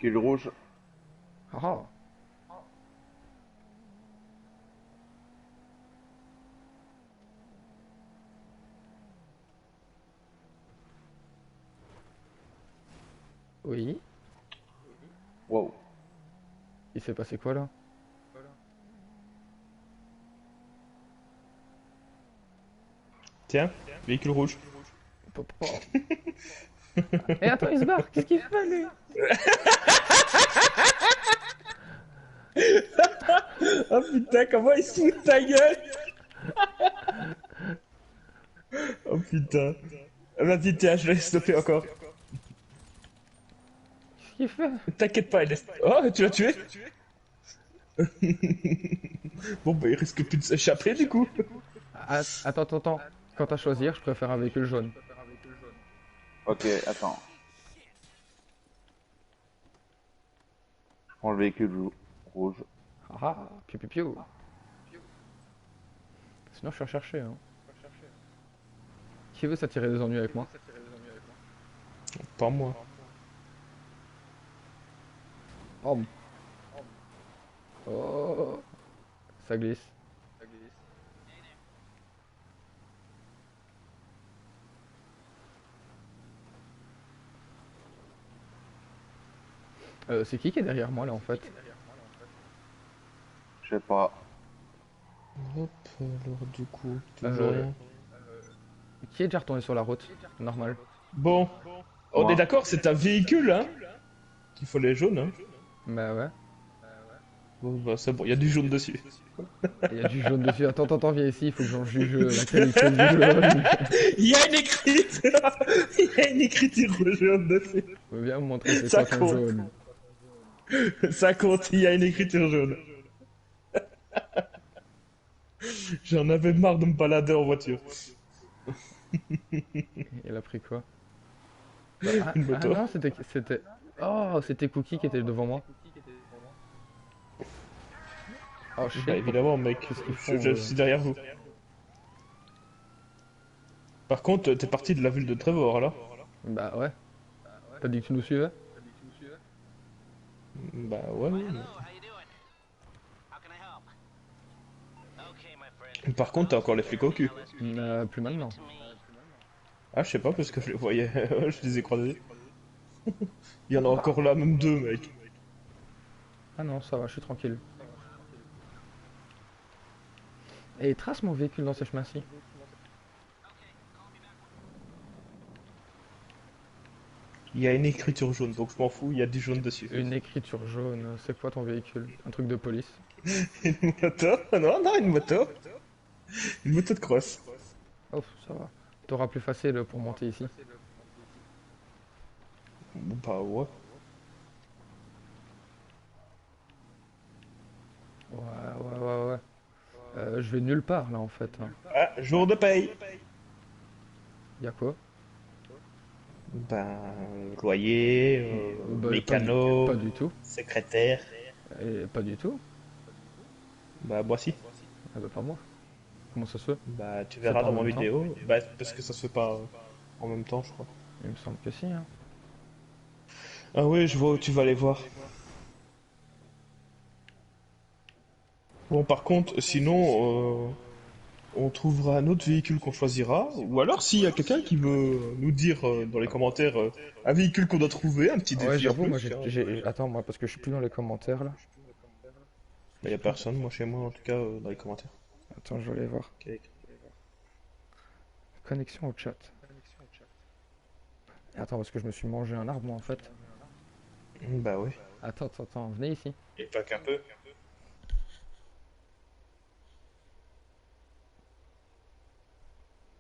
Qui est le rouge? Ah ah. Oui, Wow. il s'est passé quoi là? Tiens, véhicule rouge. Pa. Eh attends, il se barre, qu'est-ce qu'il fait lui? Oh putain, comment il se fout de ta gueule? Oh putain. Vas-y, tiens, je l'ai stoppé encore. Qu'est-ce qu'il fait? T'inquiète pas, il est... Oh, tu l'as tué? Bon, bah il risque plus de s'échapper du coup. Attends. Quant à choisir, je préfère un véhicule jaune. Ok, attends. Je prends le véhicule rouge. Ah ah, piu. Sinon je suis recherché, hein. Qui veut s'attirer des ennuis avec moi? Pas moi. Oh, oh, ça glisse. C'est qui est derrière moi là en fait? Je sais pas. Hop, alors du coup, toujours Euh, rien. Qui est déjà retourné sur la route? Normal. Bon, on est Moi. d'accord, c'est un véhicule, hein? Qu'il faut les jaunes, hein? Bah ouais. Bon, bah c'est bon, il y a du jaune dessus. Il y a du jaune dessus. Attends, viens ici, il faut que j'en juge la qualité du jaune. Il y a une écriture! Il y a une écriture jaune dessus. Viens me montrer c'est Ça quoi ton compte. jaune. Ça compte, il y a une écriture jaune. J'en avais marre de me balader en voiture. Il a pris quoi? Ah, Une moto. non, c'était... Oh, c'était Cookie qui était devant moi. Oh shit, Bah évidemment, mec, qu'est-ce qu'ils font, je suis derrière vous. Par contre, t'es parti de la ville de Trevor, là? Bah ouais. T'as dit que tu nous suivais? Bah ouais. Hello, how you doing? How can I help? Okay, my friend. Par contre, t'as encore les flics au cul. Plus maintenant. To me. Ah, je sais pas, parce que je les voyais, je les ai croisés. Il y en a encore là, même deux, mec. Ah non, ça va, je suis tranquille. Et trace mon véhicule dans ces chemins-ci. Il y a une écriture jaune, donc je m'en fous, il y a du jaune dessus. Une écriture jaune, c'est quoi ton véhicule? Un truc de police? Une moto? Non, non, une moto. Une moto de cross. Oh, ça va. T'auras plus facile pour monter ici. Bon, bah ouais. Ouais. Je vais nulle part là en fait, hein. Ah, jour de paye. Y'a quoi? Ben, loyer, Bah, mécano, pas du tout. secrétaire. Pas du tout. Bah, moi si. Ah bah pas moi. Comment ça se fait? Bah, tu C'est verras pas dans en ma même temps. vidéo. Bah, parce que ça se fait pas en même temps, je crois. Il me semble que si, hein. Ah oui, je vois où tu vas aller voir. Bon, par contre, sinon, on trouvera un autre véhicule qu'on choisira. Ou alors, s'il y a quelqu'un qui veut nous dire dans les commentaires un véhicule qu'on doit trouver, un petit Ouais, défi en j'avoue, moi plus, tiens. Attends, moi, parce que je suis plus dans les commentaires là. Il y a personne, moi, chez moi, en tout cas, dans les commentaires. Attends, je vais aller voir. Ok. Connexion au chat. Attends, parce que je me suis mangé un arbre moi en fait. Bah ouais. Attends, venez ici. Et pas qu'un peu.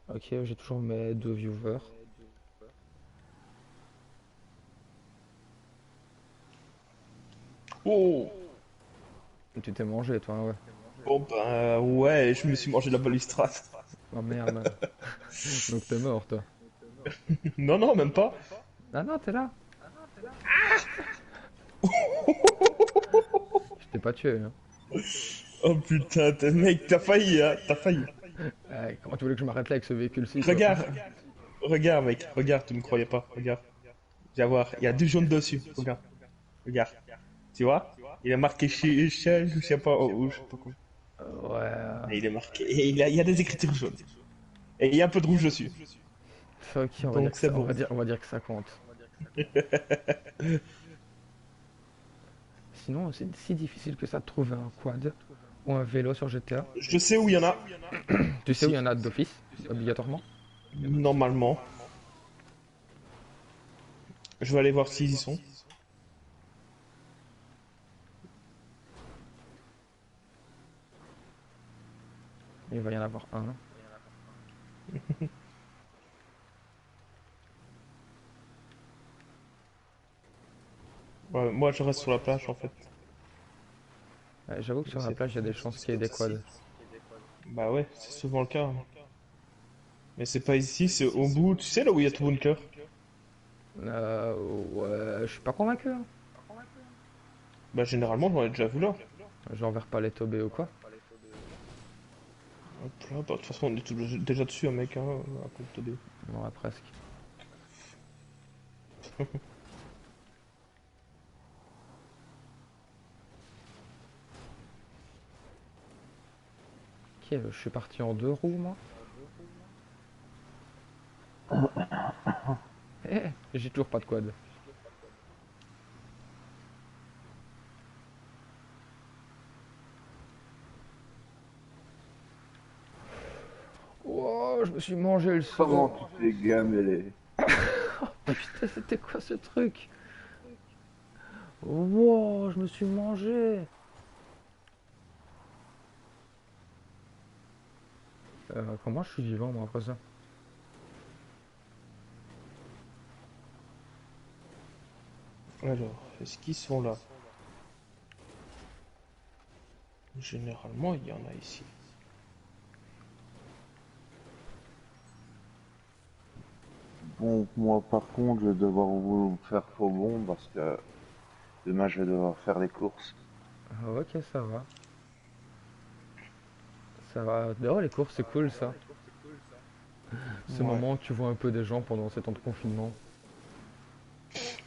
Ok, j'ai toujours mes 2 viewers. Oh! Tu t'es mangé toi, ouais. Bon, bah ouais, je me suis mangé la balustrade. Oh merde. Donc t'es mort toi. Non, non, même pas. Ah non, t'es là. Je t'ai pas tué, hein. Oh putain, mec, t'as failli, hein, t'as failli. Comment tu voulais que je m'arrête là avec ce véhicule-ci toi? Regarde, regarde, mec, regarde, tu me croyais pas, regarde. Viens voir, il y a deux jaunes dessus, regarde, regarde. Tu vois? Il est marqué chez je sais pas, je sais pas quoi. Ouais. Et il est marqué, et il y a des écritures jaunes. Et il y a un peu de rouge dessus. Ok, on va dire Donc que c'est ça, bon. on va dire que ça compte. Sinon, c'est si difficile que ça de trouver un quad ou un vélo sur GTA. Je sais où il y en a. Tu sais où il y Si. en a d'office, obligatoirement? Normalement. Je vais aller voir s'ils y sont. Il va y en avoir un. Ouais, moi je reste sur la plage en fait. J'avoue que sur la C'est- plage, il y a des chances qu'il y ait des quads. Bah ouais, c'est souvent le cas, hein. Mais c'est pas ici, c'est au bout. Tu sais là où il y a tout bunker? Euh, ouais, je suis pas convaincu, hein. Bah généralement j'en ai déjà vu là. Genre vers Palais Tobé ou quoi? Hop là, bah, de toute façon on est déjà dessus, hein, mec, hein, à cause de TD. Ouais, presque. Ok, je suis parti en 2 roues, moi. J'ai toujours pas de quad. Oh, je me suis mangé le Comment saut. tu t'es gamellé? Putain, c'était quoi ce truc? Wow, je me suis mangé. Comment je suis vivant, moi, après ça? Alors, est-ce qu'ils sont là? Généralement il y en a ici. Bon, moi par contre, je vais devoir vous faire faux bon parce que demain je vais devoir faire les courses. Ah, ok, ça va. Ça va. D'ailleurs, les courses, c'est cool, ça. Ce Ouais. moment où tu vois un peu des gens pendant ces temps de confinement.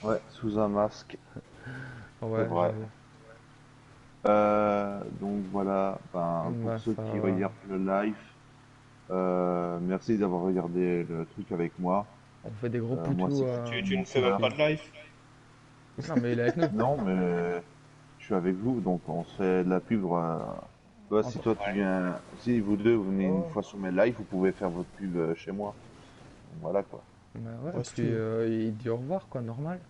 Ouais, sous un masque, c'est Ouais, vrai. j'avoue. Donc voilà, ben, pour Bah, ceux ça qui va. regardent le live, merci d'avoir regardé le truc avec moi. On fait des gros Moi, poutous. c'était Tu mon ne fais même frère. pas de live? Non, mais il est avec nous. Non, mais je suis avec vous, donc on se fait de la pub. Toi, si toi tu Ouais. viens, si vous deux vous venez une fois sur mes lives, vous pouvez faire votre pub chez moi. Donc, voilà quoi. Bah ouais, Ouais, et si tu puis veux. il dit au revoir, quoi, normal.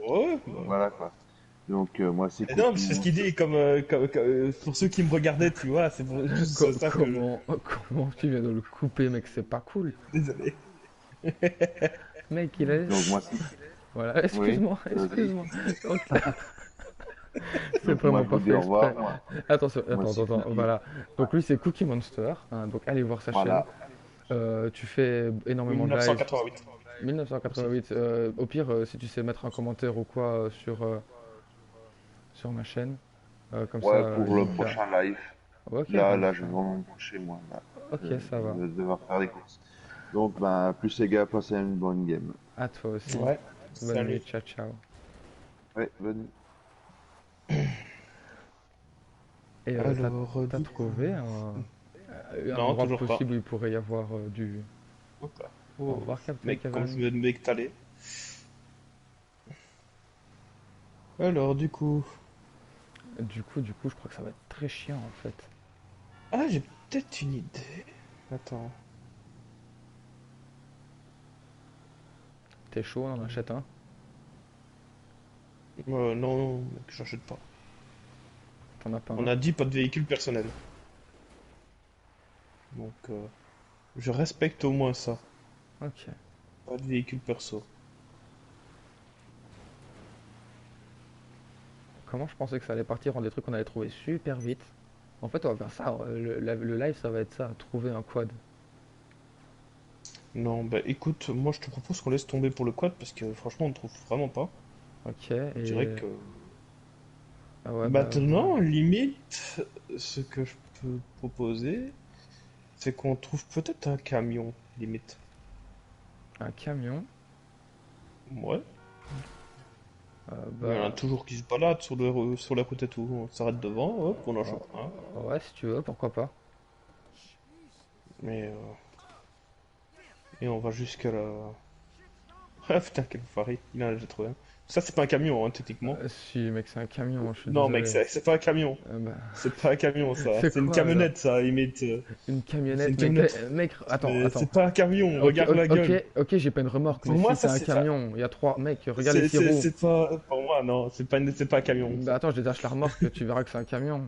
Ouais, bah. Voilà quoi. Donc moi c'est Et non, mais Cookie c'est ce qu'il Monster. dit, pour ceux qui me regardaient, tu vois, c'est juste ça que je... Comment tu viens de le couper, mec, c'est pas cool. Désolé. Mec, il est. Donc moi c'est. Voilà, Oui, excuse-moi, vas-y. excuse-moi. Donc, c'est Donc moi vraiment je pas vous dis fait au revoir. exprès. Moi, Attention, moi c'est attends, Cookie. voilà. Donc lui, c'est Cookie Monster, hein, donc allez voir sa chaîne. Voilà. Tu fais énormément de live. 1988. 1988. Au pire, si tu sais mettre un commentaire ou quoi sur ma chaîne, comme ça, Ouais, pour il le me fait. prochain live. Ok, Là, je ça. vais vraiment me coucher moi. Là. Ok, ça Je va. vais devoir faire les courses. Donc ben plus les gars, passez une bonne game. À toi aussi. Ouais. Bonne Salut. nuit, ciao, ciao. Ouais, bonne nuit. Et Alors, t'as du coup... trouvé un Non, endroit toujours pas. possible où il pourrait y avoir du... Hop là. Au Oh, revoir, Captain mec, comme je Cavan. veux m'étaler. Alors, du coup... Du coup, je crois que ça va être très chiant en fait. Ah, j'ai peut-être une idée. Attends. T'es chaud, on en achète un? Non, non, mec, j'achète pas. T'en as pas On un? a dit pas de véhicule personnel. Donc, je respecte au moins ça. Ok. Pas de véhicule perso. Comment je pensais que ça allait partir en des trucs qu'on allait trouver super vite. En fait, on va faire ça. Le live, ça va être ça. Trouver un quad. Non, bah écoute, moi je te propose qu'on laisse tomber pour le quad parce que franchement on ne trouve vraiment pas. Ok, Je dirais et... que Ah ouais, bah voilà. maintenant, limite, ce que je peux proposer, c'est qu'on trouve peut-être un camion, limite. Un camion. Ouais. Il y en a Bah... toujours qui se baladent sur la route et tout. On s'arrête devant, hop, on en oh, chope un. ouais, si tu veux, pourquoi pas. Mais et on va jusqu'à la. Ah putain, quel enfoiré, il en a déjà trouvé un. Ça, c'est pas un camion, hein, techniquement. Si, mec, c'est un camion, je suis Non, mec, désolé. c'est pas un camion. Bah... C'est pas un camion, ça. C'est C'est une quoi alors? camionnette, ça, limite. Une C'est camionnette, une mec, camionnette. mec, attends, Mais attends. c'est pas un camion, Ok, regarde la ok, gueule. ok, j'ai pas une remorque, mais Pour moi, si c'est ça, un c'est ça. camion, il y a trois mecs, regarde les six roues. C'est pas. Pour moi, non, c'est pas un camion, Bah ça. attends, je détache la remorque, tu verras que c'est un camion.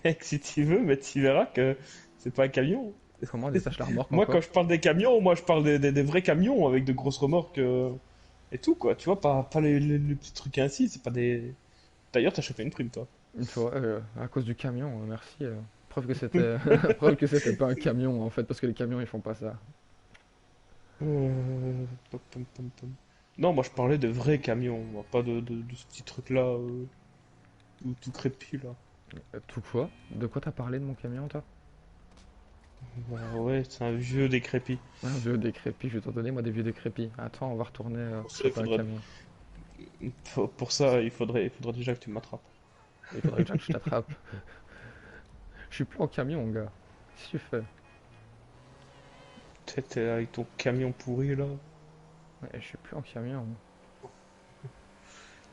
Mec, si tu veux, mais tu verras que c'est pas un camion. Comment on détache la remorque Moi, quand encore? je parle des camions, moi, je parle des vrais camions avec de grosses remorques et tout, quoi. Tu vois, pas les petits trucs ainsi, c'est pas des. D'ailleurs, t'as chopé une prime, toi. Tu vois, à cause du camion, merci. Preuve que c'était preuve que c'était pas un camion en fait, parce que les camions ils font pas ça. Pom, pom, pom, pom. Non, moi, je parlais de vrais camions, moi, pas de ce petit truc-là, tout crépi, là. Tout quoi? De quoi t'as parlé de mon camion toi? Bah ouais, c'est un vieux décrépit. Un vieux décrépit, je vais t'en donner moi des vieux décrépits. Attends, on va retourner Pour ça, choper un camion. pour ça, il faudrait déjà que tu m'attrapes. Il faudrait déjà que je t'attrape. Je suis plus en camion, gars. Qu'est-ce que tu fais? T'es avec ton camion pourri, là. Ouais, je suis plus en camion.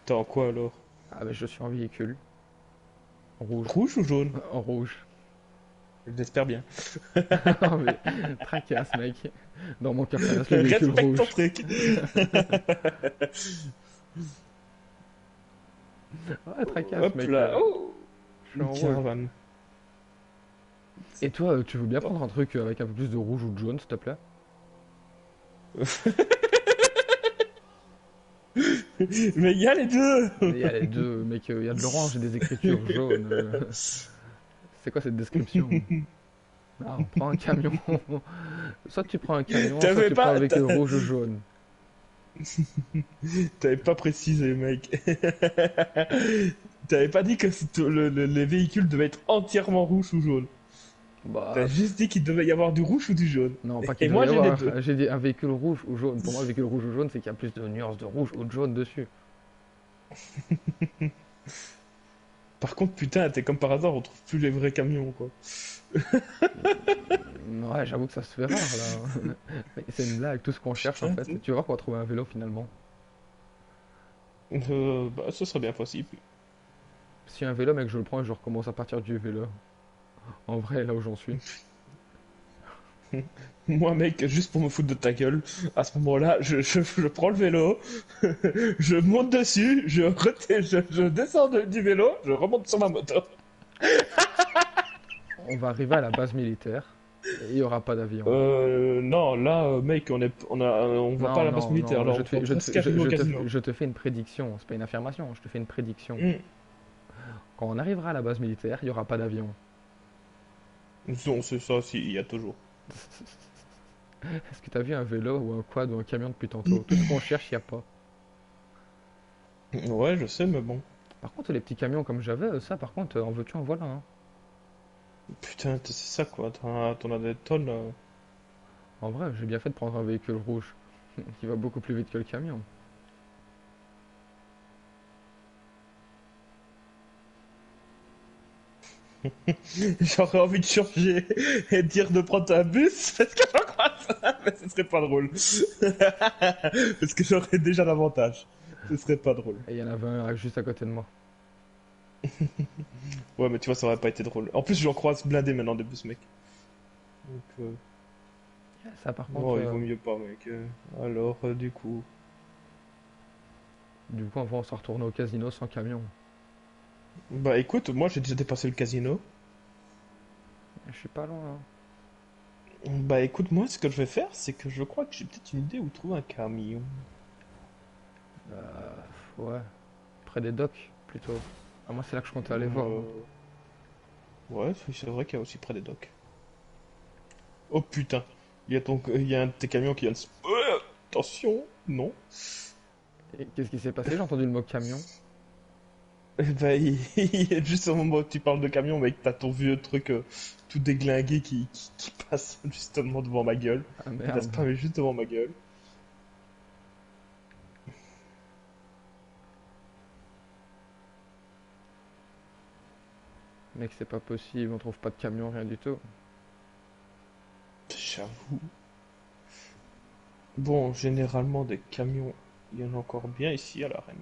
T'es en quoi, alors? Ah bah je suis en véhicule. Rouge. Rouge ou jaune? En rouge. Je l'espère bien. Oh mais tracasse mec. Dans mon cœur ça reste le véhicule Respecte ton rouge. truc. Ouais tracasse Hop mec. là. Oh, Je suis une en rouge. caravane. Et toi, tu veux bien prendre un truc avec un peu plus de rouge ou de jaune, s'il te plaît? Mais il y a les deux. Il y a les deux, mec, il y a de l'orange et des écritures jaunes. C'est quoi cette description? Ah, on prend un camion. Soit tu prends un camion, soit T'avais tu prends un pas, véhicule rouge ou jaune. t'avais pas précisé, mec. T'avais pas dit que les véhicules devaient être entièrement rouges ou jaunes. Bah, T'as juste dit qu'il devait y avoir du rouge ou du jaune. non, pas Et qu'il devait moi, y j'ai les avoir. deux. J'ai dit un véhicule rouge ou jaune. Pour moi, le véhicule rouge ou jaune, c'est qu'il y a plus de nuances de rouge ou de jaune dessus. Par contre, putain, t'es comme par hasard, on trouve plus les vrais camions, quoi. Ouais, j'avoue que ça se fait rare là. C'est une blague, tout ce qu'on cherche en Putain, fait. Tu vas voir qu'on va trouver un vélo finalement. bah, ce serait bien possible. Si un vélo, mec, je le prends et je recommence à partir du vélo. En vrai, là où j'en suis. Moi, mec, juste pour me foutre de ta gueule, à ce moment-là, je prends le vélo, je monte dessus, je descends du vélo, je remonte sur ma moto. On va arriver à la base militaire et il n'y aura pas d'avion. Non, là, mec, on va pas à Non, la base non, militaire, non, là, on va presque arriver au casino. je te fais une prédiction. C'est pas une affirmation, je te fais une prédiction. Hmm. Quand on arrivera à la base militaire, il n'y aura pas d'avion. Non, c'est ça, si, il y a toujours. Est-ce que t'as vu un vélo ou un quad ou un camion depuis tantôt? Tout ce qu'on cherche, il n'y a pas. Ouais, je sais, mais bon. Par contre, les petits camions comme j'avais, ça, par contre, en veux-tu, en voilà. Hein. Putain, c'est ça, quoi, t'en as des tonnes, là. En vrai, j'ai bien fait de prendre un véhicule rouge qui va beaucoup plus vite que le camion. J'aurais envie de changer et de dire de prendre un bus parce que j'en croise un, mais ce serait pas drôle. Parce que j'aurais déjà l'avantage. Ce serait pas drôle. Et il y en avait un juste à côté de moi. Ouais, mais tu vois, ça aurait pas été drôle. En plus, j'en croise blindé maintenant des bus, mec. Donc, Ça, par contre, bon, il vaut mieux pas, mec. Alors, du coup. du coup, on va retourner au casino sans camion. Bah écoute, moi j'ai déjà dépassé le casino. Je suis pas loin, hein. Bah écoute, moi ce que je vais faire, c'est que je crois que j'ai peut-être une idée où trouver un camion. Ouais. Près des docks, plutôt. Ah, moi, c'est là que je comptais aller voir, hein. Ouais, c'est vrai qu'il y a aussi près des docks. Oh putain, il y a un de tes camions qui vient de se... attention, non. Et qu'est-ce qui s'est passé? J'ai entendu le mot camion. Bah il est juste au moment où tu parles de camion, mec, t'as ton vieux truc tout déglingué qui passe justement devant ma gueule. Ah T'as merde. spammé juste devant ma gueule. Mec, c'est pas possible, on trouve pas de camion, rien du tout. J'avoue. Bon, généralement des camions, il y en a encore bien ici à l'arène.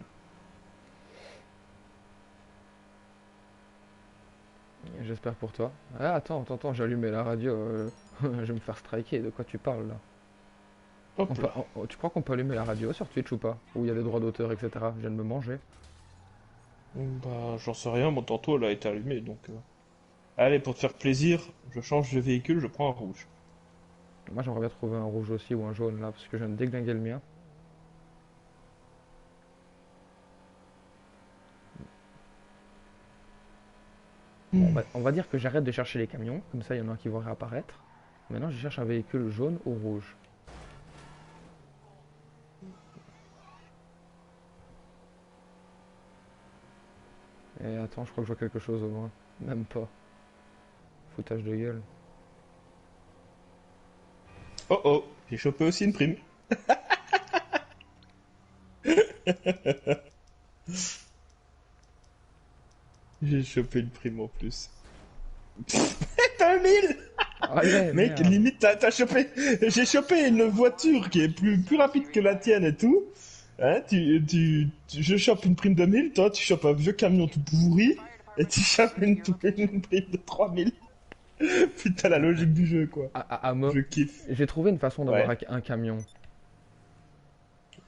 J'espère pour toi. Ah, attends, j'ai allumé la radio. Je vais me faire striker. De quoi tu parles là? Hop là. Tu crois qu'on peut allumer la radio sur Twitch ou pas? Où il y a des droits d'auteur, etc. Je viens de me manger. Bah, j'en sais rien, mon tantôt elle a été allumée donc. Allez, pour te faire plaisir, je change de véhicule, je prends un rouge. Moi, j'aimerais bien trouver un rouge aussi ou un jaune là, parce que je viens de déglinguer le mien. Bon, on va dire que j'arrête de chercher les camions, comme ça il y en a un qui va réapparaître. Maintenant, je cherche un véhicule jaune ou rouge. Et attends, je crois que je vois quelque chose au loin. Même pas. Foutage de gueule. Oh oh, j'ai chopé aussi une prime. J'ai chopé une prime en plus. T'as un 1000. Allez, Mec, merde. limite, t'as chopé. J'ai chopé une voiture qui est plus rapide que la tienne et tout. Hein, je chope une prime de 1000, toi, tu chopes un vieux camion tout pourri. Et tu chopes une prime de 3000. Putain, la logique du jeu, quoi. Je kiffe. J'ai trouvé une façon d'avoir Ouais. un camion.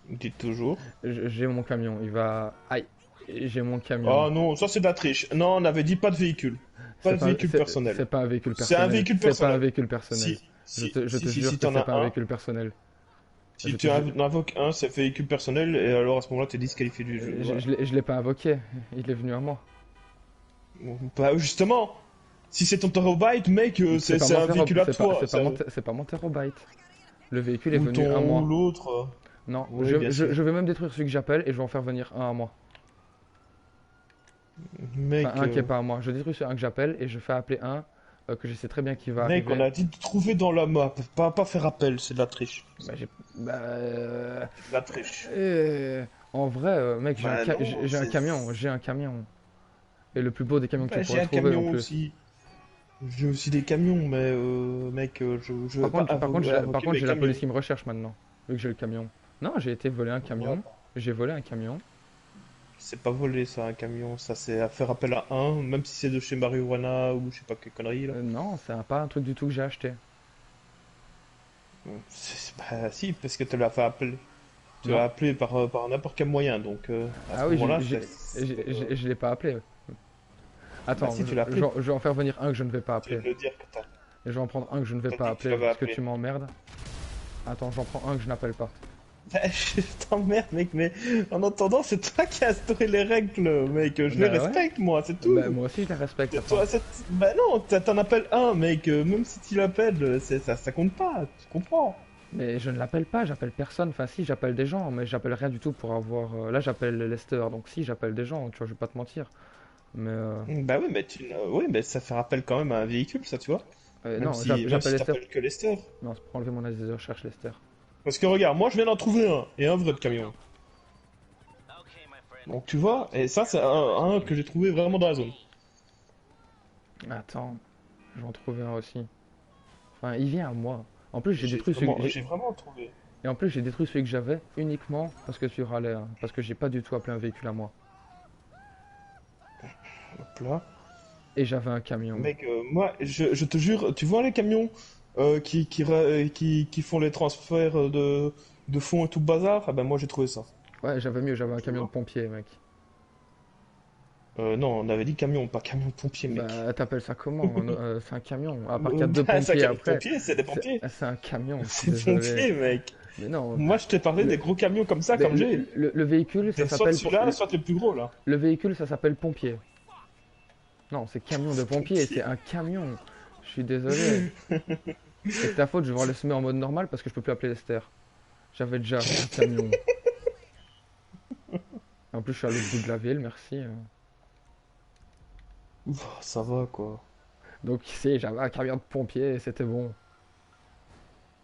Dites toujours. J'ai mon camion, il va... Aïe, j'ai mon camion. Oh non, ça c'est de la triche. Non, on avait dit pas de véhicule. Pas de véhicule personnel. C'est pas un véhicule C'est personnel. un véhicule C'est pas un personnel. véhicule personnel. Si, Je te si jure que t'en c'est as pas un un, véhicule personnel. si Je tu te en invoques un, c'est véhicule personnel, et alors à ce moment-là, t'es disqualifié du jeu. Voilà. Je l'ai pas invoqué, il est venu à moi. Bah justement, si c'est ton terabyte, mec, c'est pas un mon véhicule à c'est toi. c'est pas mon terabyte. Le véhicule est Ou venu à ton moi. ou l'autre. Non, Oui, bien sûr. je vais même détruire celui que j'appelle et je vais en faire venir un à moi. Mec, Enfin, un qui est pas à moi. Je détruis un que j'appelle et je fais appeler un que je sais très bien qui va mec, arriver. on a dit de trouver dans la map, pas faire appel, c'est de la triche. Bah, C'est de la triche. en vrai, mec, Bah non, j'ai un c'est- camion, j'ai un camion. Et le plus beau des camions que Bah, tu j'ai pourrais un trouver en camion plus. aussi. J'ai aussi des camions, mais mec, je vais pas Par contre, invoquer mes j'ai la camions. police qui me recherche maintenant, vu que j'ai le camion. Non, j'ai été voler un camion. Ouais. J'ai volé un camion. C'est pas volé ça, un camion, ça c'est à faire appel à un, même si c'est de chez Marijuana ou je sais pas quelle connerie là. Non, pas un truc du tout que j'ai acheté. Bah si, parce que tu l'as fait appeler. Tu Non. l'as appelé par n'importe quel moyen, donc à Ah ce oui, moment-là, je l'ai pas appelé. Attends, Bah si, tu l'as appelé. je vais en faire venir un que je ne vais pas tu viens appeler. de le dire que t'as. Et je vais en prendre un que je ne vais T'as pas dit que tu appeler l'avais parce que appelé. tu m'emmerdes. Attends, j'en prends un que je n'appelle pas. Je t'emmerde, mec, mais en attendant, c'est toi qui as instauré les règles, mec. Je les Bah ouais. respecte, moi, c'est tout. Bah, moi aussi, je les respecte. Et Attends. toi, bah non, t'en appelles un, mec. Même si tu l'appelles, ça compte pas. Tu comprends? Mais je ne l'appelle pas, j'appelle personne. Enfin, si, j'appelle des gens, mais j'appelle rien du tout pour avoir. Là, j'appelle Lester, donc si, j'appelle des gens, tu vois, je vais pas te mentir. Mais Bah oui, mais oui, mais ça fait rappel quand même à un véhicule, ça, tu vois. Même non, si, j'appelle même si Lester. t'appelles que Lester. Non, c'est pour enlever mon avis de recherche, Lester. Parce que regarde, moi je viens d'en trouver un, et un vrai de camion. Okay, my friend. Donc tu vois, et ça c'est un que j'ai trouvé vraiment dans la zone. Attends, je vais en trouver un aussi. Enfin, il vient à moi. En plus, j'ai détruit J'ai vraiment trouvé. Et en plus, j'ai détruit celui que j'avais uniquement parce que tu râlais, hein, parce que j'ai pas du tout appelé un véhicule à moi. Hop là. Et j'avais un camion. Mec, moi, je te jure, tu vois les camions qui font les transferts de fonds et tout le bazar? Ah ben moi j'ai trouvé ça. Ouais, j'avais mieux, j'avais un Tu camion de vois? pompier, mec. Non, on avait dit camion, pas camion de pompier, mec. Bah, t'appelles ça comment? C'est un camion. À part qu'il y a deux Bah, c'est un pompiers camion de après, pompier, c'est des pompiers. c'est un camion, je suis C'est des désolé. pompiers, mec. Mais non, Moi je t'ai parlé le, des gros camions comme ça, mais comme j'ai. le véhicule, ça C'est soit s'appelle celui-là, soit le plus gros là. le véhicule, ça s'appelle pompier. Non, c'est camion de pompier, c'est Pompier. un camion. Je suis désolé. C'est de ta faute, je vais voir laisser en mode normal parce que je peux plus appeler Esther. J'avais déjà un camion. En plus, je suis à l'autre bout de la ville, merci. Ça va quoi. Donc, si, j'avais un camion de pompier et c'était bon.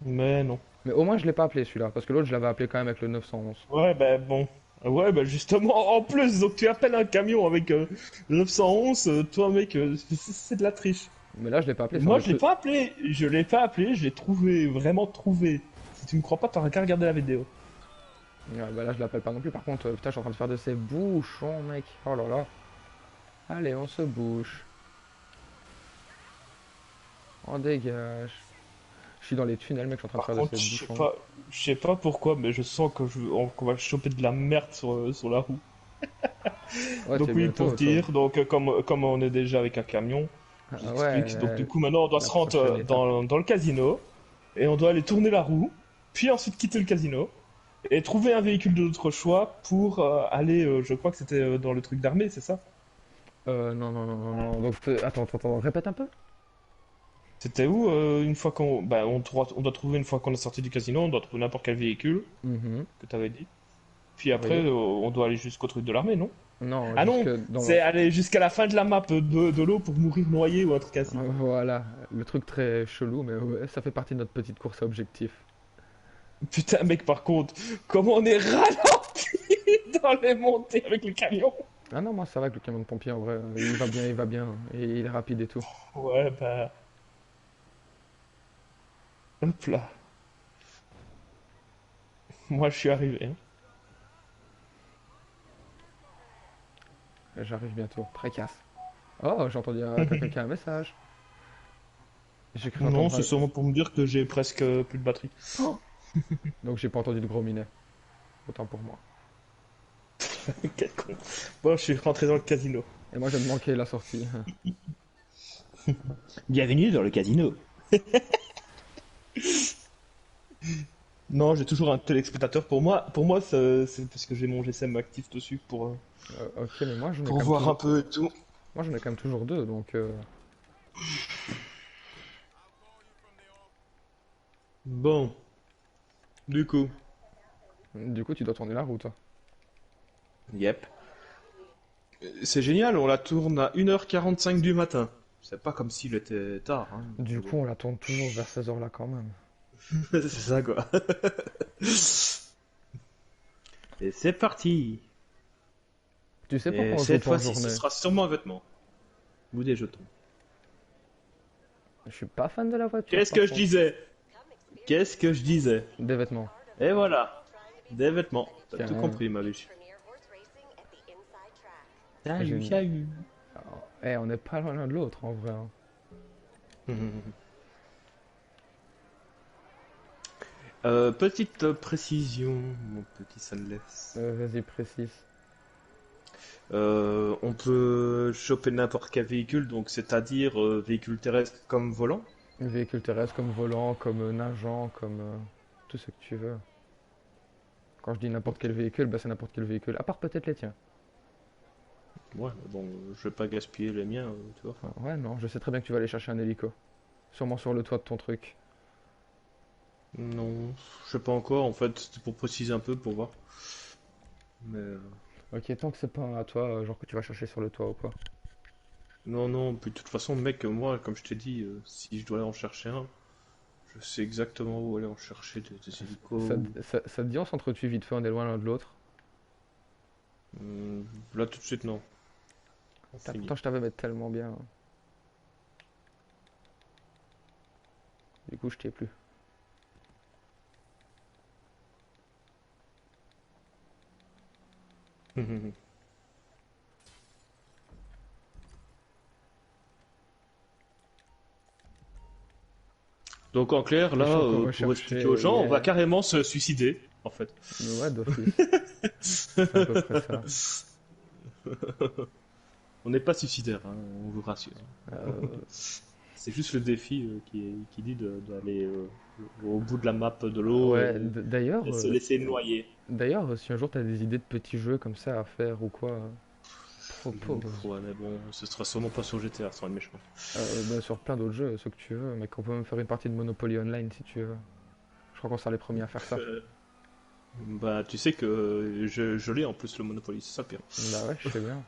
Mais non. Mais au moins, je l'ai pas appelé celui-là, parce que l'autre, je l'avais appelé quand même avec le 911. Ouais, ben bon. Ouais, ben justement, en plus, donc tu appelles un camion avec 911, toi mec, c'est de la triche. Mais là, je l'ai pas appelé, ça Moi, aurait je l'ai pu- pas appelé, je l'ai pas appelé, je l'ai trouvé, vraiment trouvé. Si tu me crois pas, t'auras qu'à regarder la vidéo. Ouais, bah là, je l'appelle pas non plus. Par contre, putain, je suis en train de faire de ces bouchons, mec. Oh là là. Allez, on se bouche. On dégage. Je suis dans les tunnels, mec, je suis en train Par de faire contre, de ces bouchons. je sais pas pourquoi, mais je sens qu'on va choper de la merde sur la roue. Ouais, Donc c'est oui, bientôt, pour toi. dire, donc comme on est déjà avec un camion, Ah ouais, j'explique. Donc du coup, maintenant, on doit la se rendre prochaine étape. dans le casino, et on doit aller tourner la roue, puis ensuite quitter le casino, et trouver un véhicule de notre choix pour aller, je crois que c'était dans le truc d'armée, c'est ça? Non, non, non, non, non. Donc, attends, répète un peu. C'était où une fois qu'on... Bah, on doit trouver une fois qu'on est sorti du casino, on doit trouver n'importe quel véhicule Mhm. que t'avais dit. Puis après, Oui. on doit aller jusqu'au truc de l'armée, non? Non, Ah non, jusque dans c'est aller jusqu'à la fin de la map de l'eau pour mourir noyé ou un truc ainsi. Voilà, le truc très chelou, mais ouais, ça fait partie de notre petite course à objectif. Putain, mec, par contre, comment on est ralenti dans les montées avec le camion. Ah non, moi ça va avec le camion de pompier en vrai, il va bien, et il est rapide et tout. Ouais, bah... Hop là. Moi, je suis arrivé. Hein. J'arrive bientôt, précasse. Oh, j'ai entendu quelqu'un qui a un message. J'ai cru Non, entendre c'est sûrement pour me dire que j'ai presque plus de batterie. Donc j'ai pas entendu de gros minet. Autant pour moi. Quel con. Bon, je suis rentré dans le casino. Et moi j'ai manqué la sortie. Bienvenue dans le casino. Non, j'ai toujours un téléspectateur. Pour moi, c'est parce que j'ai mon GSM actif dessus Ok, mais moi j'en ai quand pour même voir un toujours... peu et tout. Moi j'en ai quand même toujours deux, donc... Bon, du coup. Du coup tu dois tourner la route, toi. Yep. C'est génial, on la tourne à 1h45 du matin. C'est pas comme s'il était tard. Hein. Du coup on la tourne toujours vers 16h là quand même. C'est ça quoi. Et c'est parti. Tu sais pourquoi Et on joue cette pas en fois-ci, ce journée? sera sûrement un vêtement. Ou des jetons. Je suis pas fan de la voiture. Qu'est-ce par que je contre. disais? Qu'est-ce que je disais? Des vêtements. Et voilà. Des vêtements. T'as Tiens. tout compris, ma biche. Salut, salut. Eh, on n'est pas loin l'un de l'autre en vrai. Hein. Petite précision, mon petit Sunless. Vas-y, précise. On peut choper n'importe quel véhicule, donc c'est-à-dire véhicule terrestre comme volant. Véhicule terrestre comme volant, comme nageant, comme tout ce que tu veux. Quand je dis n'importe quel véhicule, bah c'est n'importe quel véhicule. À part peut-être les tiens. Ouais, mais bon, je vais pas gaspiller les miens, tu vois. Enfin, ouais, non, je sais très bien que tu vas aller chercher un hélico. Sûrement sur le toit de ton truc. Non, je sais pas encore, en fait, c'était pour préciser un peu, pour voir. Mais Ok, tant que c'est pas à toi, genre que tu vas chercher sur le toit ou quoi. non, non, puis de toute façon, mec, moi, comme je t'ai dit, si je dois aller en chercher un, je sais exactement où aller en chercher des hélicos. Ça te dit on s'entretue vite fait, on est loin l'un de l'autre. Là, tout de suite, non. On finit. Pourtant je t'avais mettre tellement bien. Du coup, je t'ai plus. Donc en clair, Je là, suis encore pour recherché, expliquer aux gens, on va carrément se suicider, en fait. Mais ouais, d'office. C'est à peu près ça. On n'est pas suicidaire, hein, on vous rassure. Euh, C'est juste le défi qui dit d'aller au bout de la map de l'eau ouais, et se laisser noyer. d'ailleurs, si un jour t'as des idées de petits jeux comme ça à faire ou quoi, propose. Ouais, mais bon, ce sera sûrement pas sur GTA, sans être méchant. Bah, sur plein d'autres jeux, ceux que tu veux, mec, on peut même faire une partie de Monopoly Online si tu veux. Je crois qu'on sera les premiers à faire ça. Bah, tu sais que je l'ai en plus le Monopoly, c'est ça le pire. Bah ouais, je sais bien.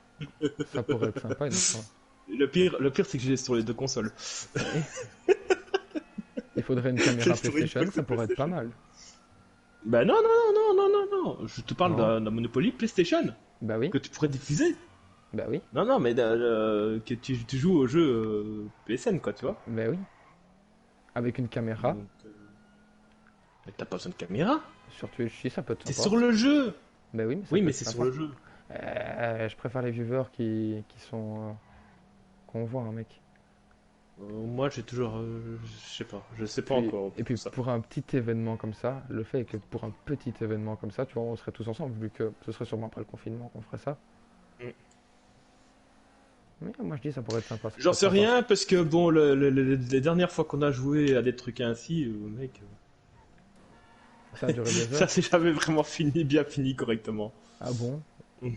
Ça pourrait être sympa une fois. Le pire c'est que je l'ai sur les deux consoles. Il faudrait une caméra J'ai PlayStation, trouvé ça pourrait être pas mal. Bah non, non, non, non, non, non, non, je te parle Non. d'un Monopoly PlayStation Bah oui, que tu pourrais diffuser. bah oui, Non, non, mais que tu joues au jeu PSN, quoi, tu vois. bah oui. Avec une caméra, Donc, mais t'as pas besoin de caméra. sur Twitch, si ça peut être T'es sympa. sur le jeu. Bah oui, mais ça Oui, peut mais être c'est sympa. sur le jeu. Je préfère les viewers qui sont... qu'on voit, hein, mec. Moi, j'ai toujours, je sais pas encore. Et puis ça. pour un petit événement comme ça, le fait est que pour un petit événement comme ça, tu vois, on serait tous ensemble, vu que ce serait sûrement après le confinement qu'on ferait ça. Mm. Mais moi je dis ça pourrait être sympa. ça J'en pourrait sais être sympa. rien parce que bon, les dernières fois qu'on a joué à des trucs ainsi, mec, Ça a duré des ça heures. s'est jamais vraiment bien fini correctement. Ah bon? Mm.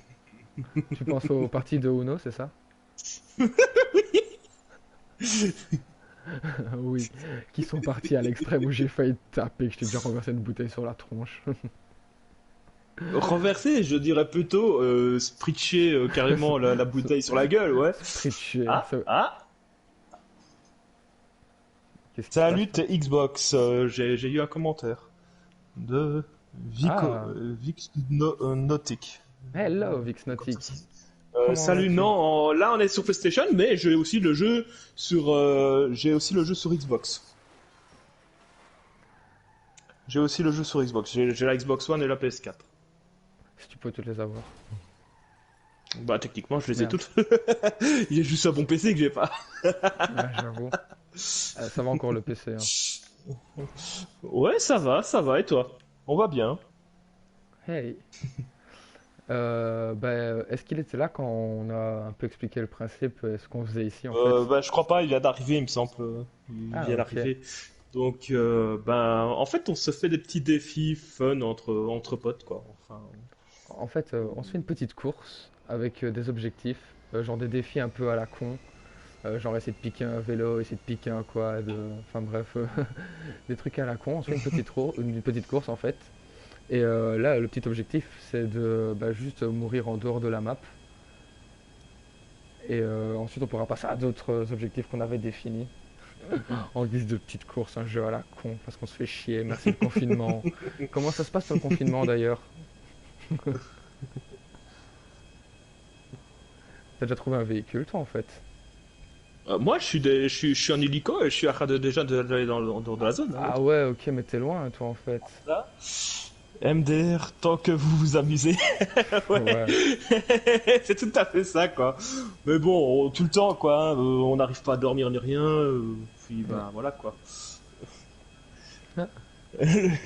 Tu penses aux parties de Uno, c'est ça? Oui, qui sont partis à l'extrême où j'ai failli te taper, que je t'ai déjà renversé une bouteille sur la tronche. Renversé, je dirais plutôt spritcher carrément la bouteille sur la gueule, ouais. Tricher. Ah, ah. Qu'est-ce qui se Salut passe? Xbox, j'ai eu un commentaire de Ah. Nautic. Hello, Vixnotic. Comment Salut, vas-tu? non, là on est sur PlayStation, mais j'ai aussi le jeu sur Xbox. J'ai aussi le jeu sur Xbox. J'ai la Xbox One et la PS4. Si tu peux toutes les avoir. Bah techniquement je les ai Merde. toutes. Il y a juste un bon PC que j'ai pas. Ouais, j'avoue. Ça va encore le PC. Hein. Ouais, ça va, et toi? On va bien. Hey. Est-ce qu'il était là quand on a un peu expliqué le principe, ce qu'on faisait ici en fait? Bah, je crois pas, il vient d'arriver, il me semble. Il Ah, vient ok. d'arriver. Donc, en fait, on se fait des petits défis fun entre potes, quoi. Enfin, En fait, on se fait une petite course avec des objectifs, genre des défis un peu à la con, genre essayer de piquer un vélo, essayer de piquer un quad, enfin bref, des trucs à la con. On se fait une petite course en fait. Et là, le petit objectif, c'est de juste mourir en dehors de la map. Et ensuite, on pourra passer à d'autres objectifs qu'on avait définis. En guise de petite course, un jeu à la con, parce qu'on se fait chier, merci le confinement. Comment ça se passe sur le confinement d'ailleurs? T'as déjà trouvé un véhicule toi en fait? moi, je suis en hélico et je suis en train déjà d'aller en dehors de la zone. Hein. Ah ouais, ok, mais t'es loin toi en fait. MDR, tant que vous vous amusez. Ouais. Ouais. C'est tout à fait ça, quoi. Mais bon, tout le temps, quoi. Hein, on n'arrive pas à dormir ni rien. Puis, voilà, quoi. En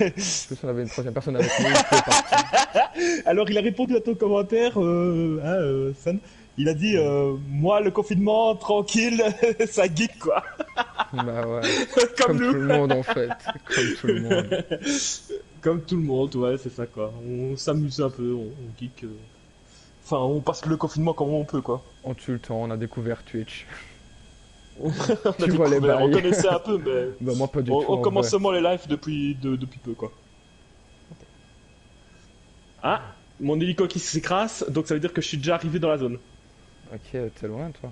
plus, on avait une troisième personne avec nous qui est partie. Alors, il a répondu à ton commentaire, San. Il a dit, moi, le confinement, tranquille, ça geek, quoi. Bah ouais. Comme Comme nous. tout le monde en fait. Comme tout le monde. Comme tout le monde, ouais, c'est ça, quoi. On s'amuse un peu, on geek. Enfin, on passe le confinement comme on peut, quoi. En tout le temps, on a découvert Twitch. On Tu vois les on bails. connaissait un peu, mais Bah moi pas du on, tout. on en commence vrai. seulement les lives depuis peu, quoi. Ah, mon hélico qui s'écrase, donc ça veut dire que je suis déjà arrivé dans la zone. Ok, t'es loin toi.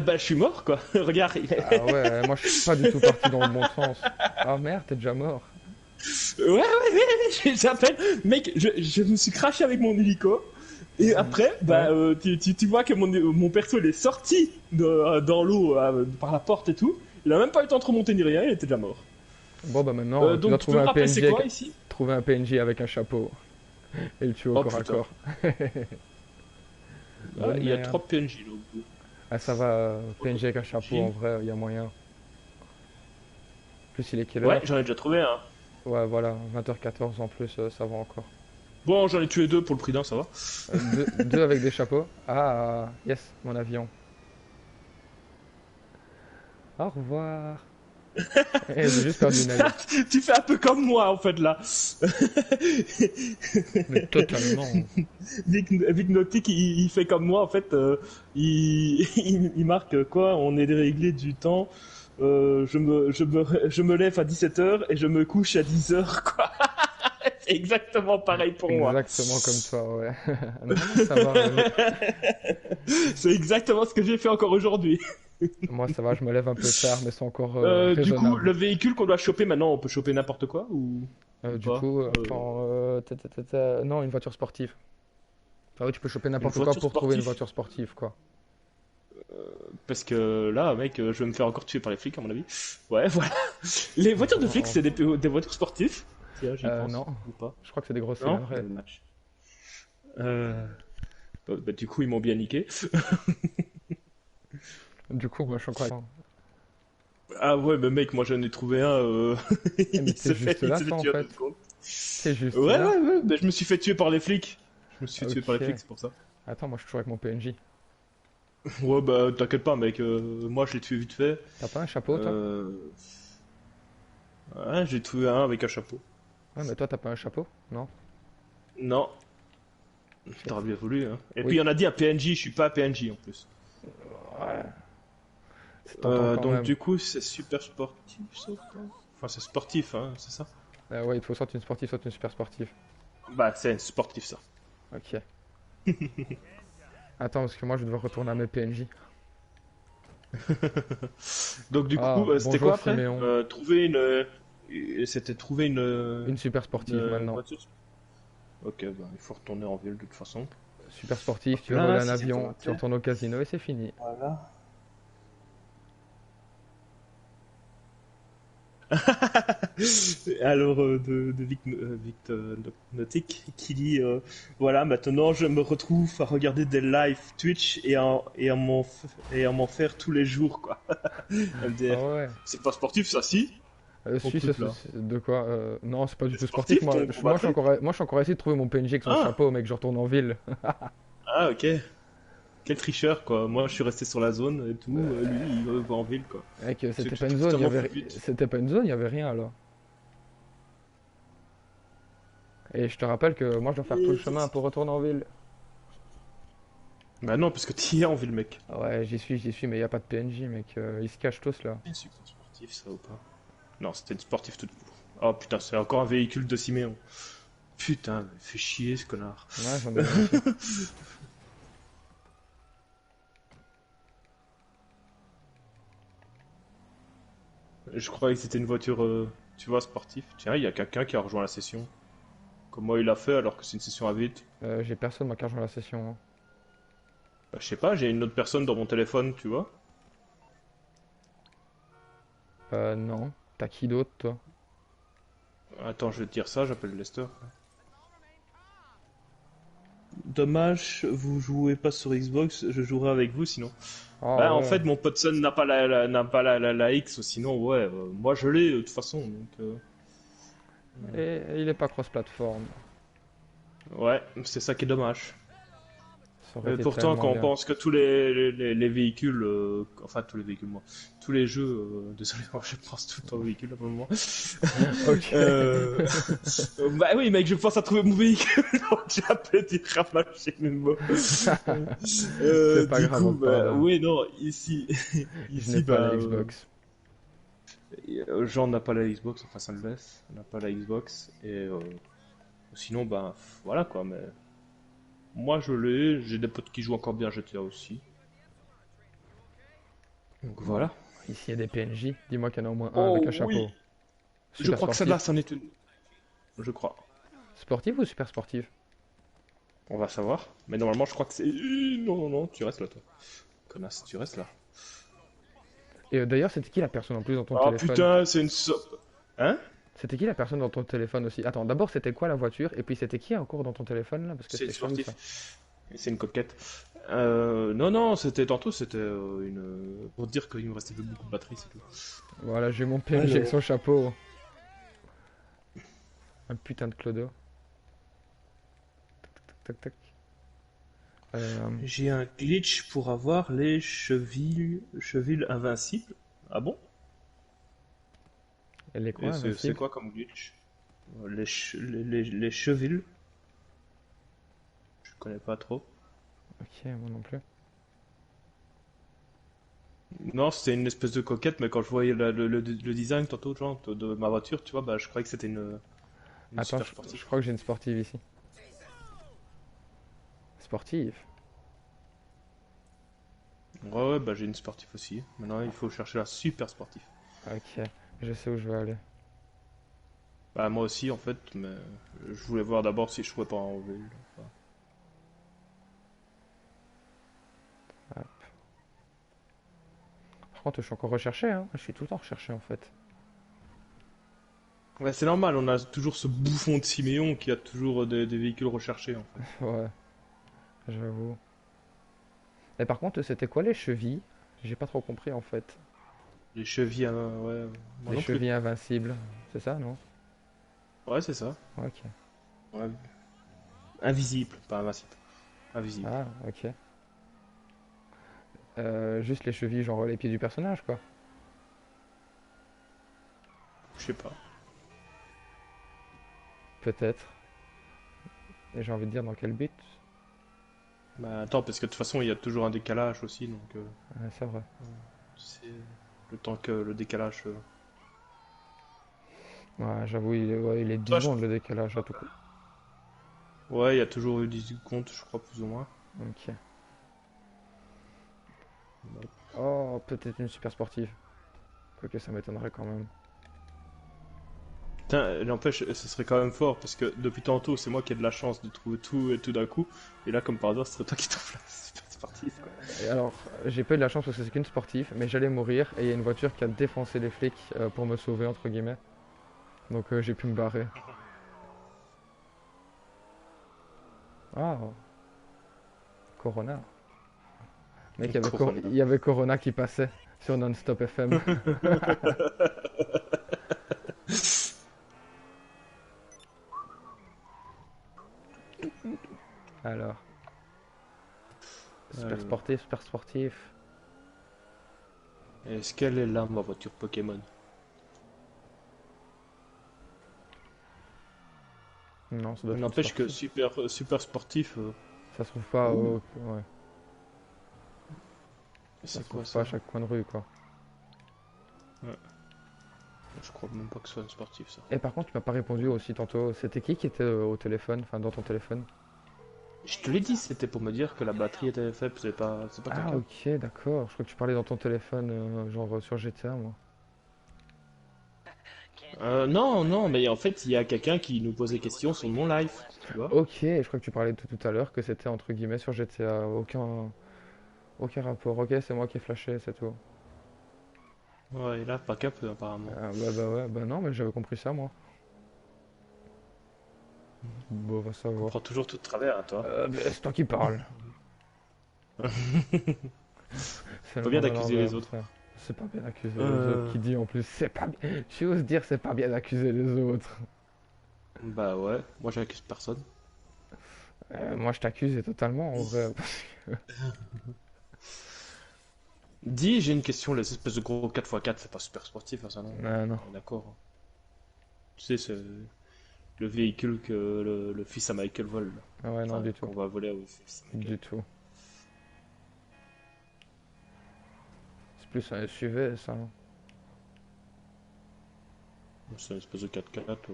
Bah, je suis mort, quoi. Regarde. Ah ouais, moi je suis pas du tout parti dans le bon sens. Ah merde, t'es déjà mort. Ouais, j'appelle. Mec, je me suis craché avec mon hélico. Et après, tu vois que mon perso il est sorti dans l'eau par la porte et tout. Il a même pas eu le temps de remonter ni rien, il était déjà mort. Bon, bah maintenant, tu dois Donc tu peux me rappeler c'est quoi ici? trouver un PNJ avec un chapeau et le tuer au Oh corps à putain. corps. Ah, Bonne il y a merde. 3 PNJ là. Ah, ça va, PNJ avec un chapeau, en vrai, il y a moyen. En plus, il est quelle Ouais, heure? j'en ai déjà trouvé un. Ouais, voilà, 20h14 en plus, ça va encore. Bon, j'en ai tué 2 pour le prix d'un, ça va. Deux avec des chapeaux. Ah, yes, mon avion. Au revoir. Eh, j'ai juste perdu une alliée. Tu fais un peu comme moi en fait là. Mais totalement. Vic Nautic, il fait comme moi en fait. Il marque quoi? On est déréglé du temps. Je me lève à 17h et je me couche à 10h quoi. C'est exactement pareil pour moi. Exactement comme toi, ouais. Non, ça va. C'est exactement ce que j'ai fait encore aujourd'hui. Moi, ça va, je me lève un peu tard, mais c'est encore Du coup, raisonnable. le véhicule qu'on doit choper maintenant, on peut choper n'importe quoi ou Du pas coup, attends, non, une voiture sportive. Ah oui, tu peux choper n'importe quoi voiture pour trouver une sportive voiture sportive, quoi. Parce que là, mec, je vais me faire encore tuer par les flics, à mon avis. Ouais, voilà. Les voitures de flics, c'est des voitures sportives. Tiens, j'y pense. Non, Ou pas. je crois que c'est des grosses Non cylindrées. Dommage. Bah, du coup, ils m'ont bien niqué. Du coup, moi, je suis encore. Ah ouais, mais mec, moi j'en ai trouvé un. mais Il t'es juste là, s'est fait toi, en tuer en fait. 2 secondes. C'est juste Ouais, là. ouais, ouais, mais je me suis fait tuer par les flics. Je me suis fait tuer par les Ok. flics, c'est pour ça. Attends, moi, je suis toujours avec mon PNJ. Ouais, bah t'inquiète pas, mec. Moi, je l'ai tué vite fait. T'as pas un chapeau, toi? Ouais, j'ai trouvé un avec un chapeau. Ouais, mais toi, t'as pas un chapeau? Non? Non. T'aurais bien voulu, hein. Et Oui. puis on a dit un PNJ, je suis pas un PNJ en plus. Ouais. C'est tentant quand Donc même. du coup, c'est super sportif, ça ou pas? Enfin, c'est sportif, hein, c'est ça? Ouais, il te faut soit une sportive, soit une super sportive. Bah, c'est sportif, ça. Ok. Attends, parce que moi, je vais devoir retourner à mes PNJ. Donc du Ah, coup, c'était bonjour, quoi après? Siméon. Trouver une... C'était trouver Une super sportive, maintenant. voiture. Ok, bah, il faut retourner en ville de toute façon. Super sportif, tu Là, vas voler un si c'est avion, raté. tu retournes au casino et c'est fini. Voilà. Alors, de Nautic qui dit voilà, maintenant je me retrouve à regarder des live Twitch et à m'en faire tous les jours, quoi. MDR. Ah ouais. C'est pas sportif, ça, si? Ton Suisse, truc, là. de quoi non, c'est pas du C'est tout sportif. sportif, ton Moi, je suis combat encore, à essayer de trouver mon PNJ avec son Ah. chapeau, mec. Je retourne en ville. Ah, ok. Quel tricheur, quoi. Moi, je suis resté sur la zone et tout. Lui, il va en ville, quoi. Mec, c'était tout pas une zone, il y totalement avait, fluide. c'était pas une zone, il y avait rien là. Et je te rappelle que moi, je dois faire tout le chemin pour retourner en ville. Bah non, parce que t'y es en ville, mec. Ah ouais, j'y suis, mais il y a pas de PNJ, mec. Ils se cachent tous là. C'est super sportif, ça ou pas? Non, c'était une sportive toute court. Oh putain, c'est encore un véhicule de Siméon. Putain, il fait chier ce connard. Ouais, j'en ai marre. Je croyais que c'était une voiture, tu vois, sportive. Tiens, il y a quelqu'un qui a rejoint la session. Comment il a fait alors que c'est une session à vide? J'ai personne, moi, qui a rejoint la session. Hein. Bah, je sais pas, j'ai une autre personne dans mon téléphone, tu vois. Non. T'as qui d'autre, toi? Attends, je vais te dire ça, j'appelle Lester. Dommage, vous jouez pas sur Xbox, je jouerai avec vous sinon. Ah Bah, en ouais. fait, mon pote Sun n'a pas la X, sinon, ouais, moi je l'ai de toute façon. Donc, Et il est pas cross-platform. ouais, c'est ça qui est dommage. Ça aurait été Pourtant, tellement quand on bien. pense que tous les véhicules, enfin tous les véhicules, moi, tous les jeux, désolé, moi, je pense tout le temps aux véhicules à un moment. Ok. Bah oui, mec, je pense à trouver mon véhicule, donc j'ai appelé du ramasser mes mots. C'est pas Du grave, coup, on te pardonne. oui, non, ici, Je n'ai pas bah, la Xbox. Jean n'a pas la Xbox, enfin ça le laisse, n'a pas la Xbox, et sinon, bah, voilà quoi, mais moi je l'ai, j'ai des potes qui jouent encore bien à GTA aussi. Donc voilà. Ici, il y a des PNJ. Dis-moi qu'il y en a au moins un Oh, avec un chapeau. oui. Je Super crois que sportif. celle-là, c'en est une. Je crois. Sportive ou super sportive? On va savoir. Mais normalement, je crois que c'est. Non, non, non, tu restes là, toi. Connasse, tu restes là. Et d'ailleurs, c'était qui la personne en plus dans ton Oh téléphone? putain, c'est une Hein? C'était qui la personne dans ton téléphone aussi? Attends, d'abord c'était quoi la voiture? Et puis c'était qui encore dans ton téléphone là? Parce que C'est une c'était chelou ça. sportif. C'est une coquette. Non, non, c'était tantôt, c'était une. Pour dire qu'il me restait plus beaucoup de batterie, c'est tout. Voilà, j'ai mon PNG avec Alors. son chapeau. Un putain de clodo. Tac tac tac. J'ai un glitch pour avoir les chevilles invincibles. Ah bon? Elle est Et quoi, c'est invincible? quoi comme glitch? Les chevilles. Je connais pas trop. Ok, moi non plus. Non, c'était une espèce de coquette, mais quand je voyais le design tantôt genre, de ma voiture, tu vois, bah, je croyais que c'était une Attends, super je sportive. crois que j'ai une sportive ici. Sportive? Ouais, ouais, bah j'ai une sportive aussi. Maintenant, il faut chercher la super sportive. Ok, je sais où je vais aller. Bah moi aussi, en fait, mais je voulais voir d'abord si je pouvais pas enlever. Enfin, Hop. Par contre, je suis encore recherché, hein. Je suis tout le temps recherché en fait. ouais, c'est normal, on a toujours ce bouffon de Siméon qui a toujours des véhicules recherchés, en fait. Ouais, j'avoue. Et par contre, c'était quoi les chevilles? J'ai pas trop compris en fait. Les chevilles, ouais, moi Les non plus. chevilles invincibles, c'est ça, non? Ouais, c'est ça. Ok. Ouais. Invisible, pas invincible. Invisible. Ah, ok. Juste les chevilles, genre les pieds du personnage, quoi. Je sais pas. Peut-être. Et j'ai envie de dire dans quel but? Bah attends, parce que de toute façon, il y a toujours un décalage aussi, donc Ouais, c'est vrai. c'est le temps que le décalage. Ouais, j'avoue, ouais, il est 10 Toi, secondes le décalage à tout coup. ouais, il y a toujours eu 10 comptes, je crois, plus ou moins. Ok. Oh, peut-être une super sportive. Quoique ça m'étonnerait quand même. Putain, n'empêche, ce serait quand même fort, parce que depuis tantôt, c'est moi qui ai de la chance de trouver tout et tout d'un coup. Et là, comme par hasard, ce serait toi qui trouves la super sportive, quoi. Et alors, j'ai pas eu de la chance parce que c'est qu'une sportive, mais j'allais mourir et il y a une voiture qui a défoncé les flics pour me sauver, entre guillemets. Donc j'ai pu me barrer. Ah, Corona. Mec, Corona. il y avait Corona qui passait sur Non-Stop FM. Alors, super Alors, sportif, super sportif. est-ce qu'elle est là, ma voiture Pokémon? Non, ça doit être une N'empêche que sportive. super sportif, Ça se trouve pas Ouh. ouais, ça c'est se quoi trouve pas à ça? chaque coin de rue, quoi. Ouais. Je crois même pas que ce soit une sportive, ça. Et par contre, tu m'as pas répondu aussi tantôt. C'était qui était au téléphone, enfin dans ton téléphone? Je te l'ai dit, c'était pour me dire que la batterie était faible, c'est pas Ah, quelqu'un. ok, d'accord. Je crois que tu parlais dans ton téléphone, genre sur GTA, moi. Non, non, mais en fait, il y a quelqu'un qui nous pose des questions sur mon live, tu vois. Ok, je crois que tu parlais tout à l'heure que c'était entre guillemets sur GTA. Aucun rapport. Ok, c'est moi qui ai flashé, c'est tout. Ouais, et là, pas cap, apparemment. Ah, bah ouais, bah non, mais j'avais compris ça, moi. Bon, on va On savoir. comprend toujours tout de travers, hein, toi. Bah, c'est toi qui parles. C'est le Pas bien monde à d'accuser les l'envers, autres. frère. C'est pas bien d'accuser les autres. Euh, Qui dit en plus, c'est pas bien. J'ose dire, c'est pas bien d'accuser les autres. Bah ouais, moi j'accuse personne. Moi, je t'accuse totalement, en vrai. Dis, j'ai une question, les espèces de gros 4x4, c'est pas super sportif, hein, ça non? Non. On est d'accord. Tu sais, c'est le véhicule que le fils à Michael vole, là. Ah ouais, non, Enfin, du tout. qu'on va voler au fils à Michael. Du tout. C'est plus un SUV, ça. C'est une espèce de 4x4.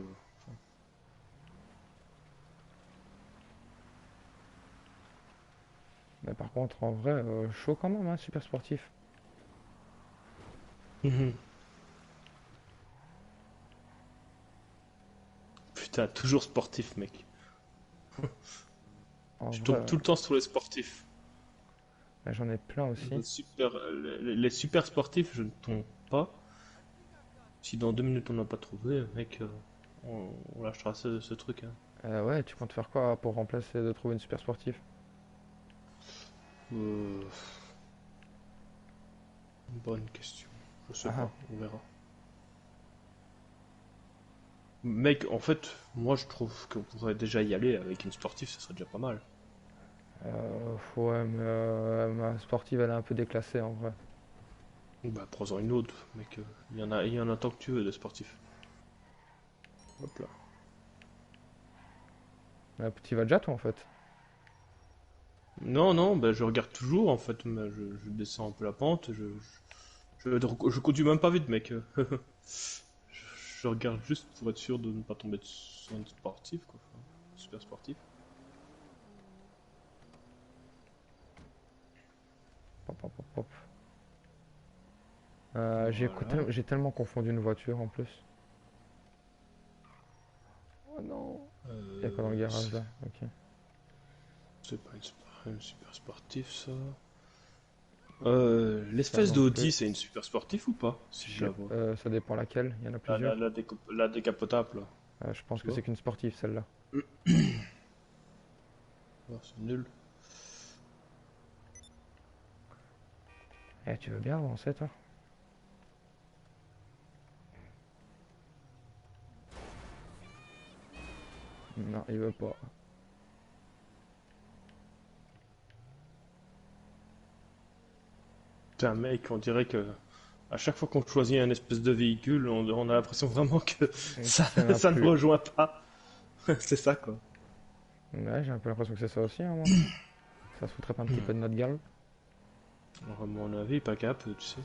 Mais par contre, en vrai, chaud quand même, hein, super sportif. Mhm. Putain, toujours sportif, mec. En Je vrai, tombe tout le temps sur les sportifs. Ouais, j'en ai plein aussi. Les super sportifs, je ne tombe pas. Si dans 2 minutes on n'a pas trouvé, mec, on lâchera ce truc. Hein. Ouais, tu comptes faire quoi pour remplacer de trouver une super sportive? Euh, Bonne question. Je sais Ah, pas, on verra. Mec, en fait, moi je trouve qu'on pourrait déjà y aller avec une sportive, ça serait déjà pas mal. ouais, mais ma sportive, elle est un peu déclassée en vrai. Bah, prends-en une autre, mec. Il y en a tant que tu veux, des sportifs. Hop là. Tu vas déjà, toi, en fait? Non, non, bah, je regarde toujours, en fait. Mais je descends un peu la pente. Je conduis même pas vite, mec. Je regarde juste pour être sûr de ne pas tomber sur une sportive, quoi. Enfin, super sportif. Hop, hop, hop, hop. Voilà. J'ai tellement confondu une voiture en plus. Oh non. Il y a quoi dans le garage là? Ok. C'est pas une super sportif, ça. Ça L'espèce non plus. d'Audi, c'est une super sportif ou pas? Si je la vois. Ça dépend laquelle. Il y en a La, la, plusieurs. la, la décapotable, là. Je pense Tu que vois? c'est qu'une sportive celle-là. Ah, c'est nul. Eh, tu veux bien avancer toi? Non, il veut pas. Putain, mec, on dirait que à chaque fois qu'on choisit un espèce de véhicule, on a l'impression vraiment que Et ça, qu'il y en a ça ne plus. rejoint pas. C'est ça, quoi. Ouais, j'ai un peu l'impression que c'est ça aussi, hein, moi. Ça se foutrait pas un petit peu de notre gueule. Alors, à mon avis, pas cap, tu sais.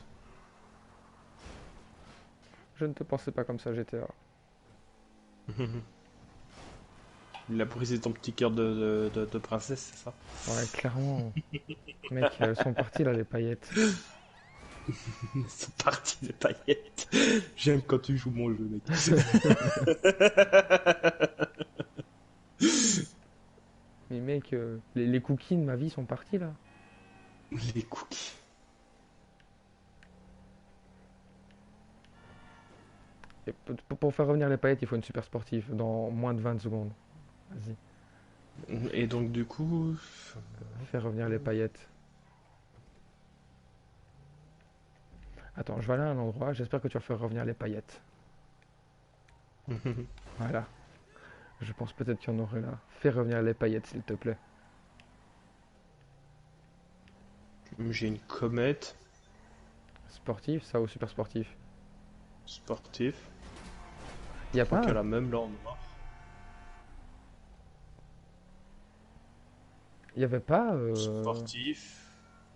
Je ne te pensais pas comme ça, GTA. Il a brisé ton petit cœur de princesse, c'est ça? Ouais, clairement. Mec, elles sont parties là, les paillettes. C'est parti des paillettes. J'aime quand tu joues mon jeu, mec. Mais mec, les cookies de ma vie sont partis là. Les cookies. Et pour faire revenir les paillettes, il faut une super sportive dans moins de 20 secondes. Vas-y, Et donc, du coup. fais revenir les paillettes. Attends, je vais aller à un endroit, j'espère que tu vas faire revenir les paillettes. Voilà, je pense peut-être qu'il y en aurait là. Fais revenir les paillettes, s'il te plaît. J'ai une comète Sportif, ça ou super sportif? sportive. Y a Je crois pas qu'elle a même là en noir. Y avait pas Sportif.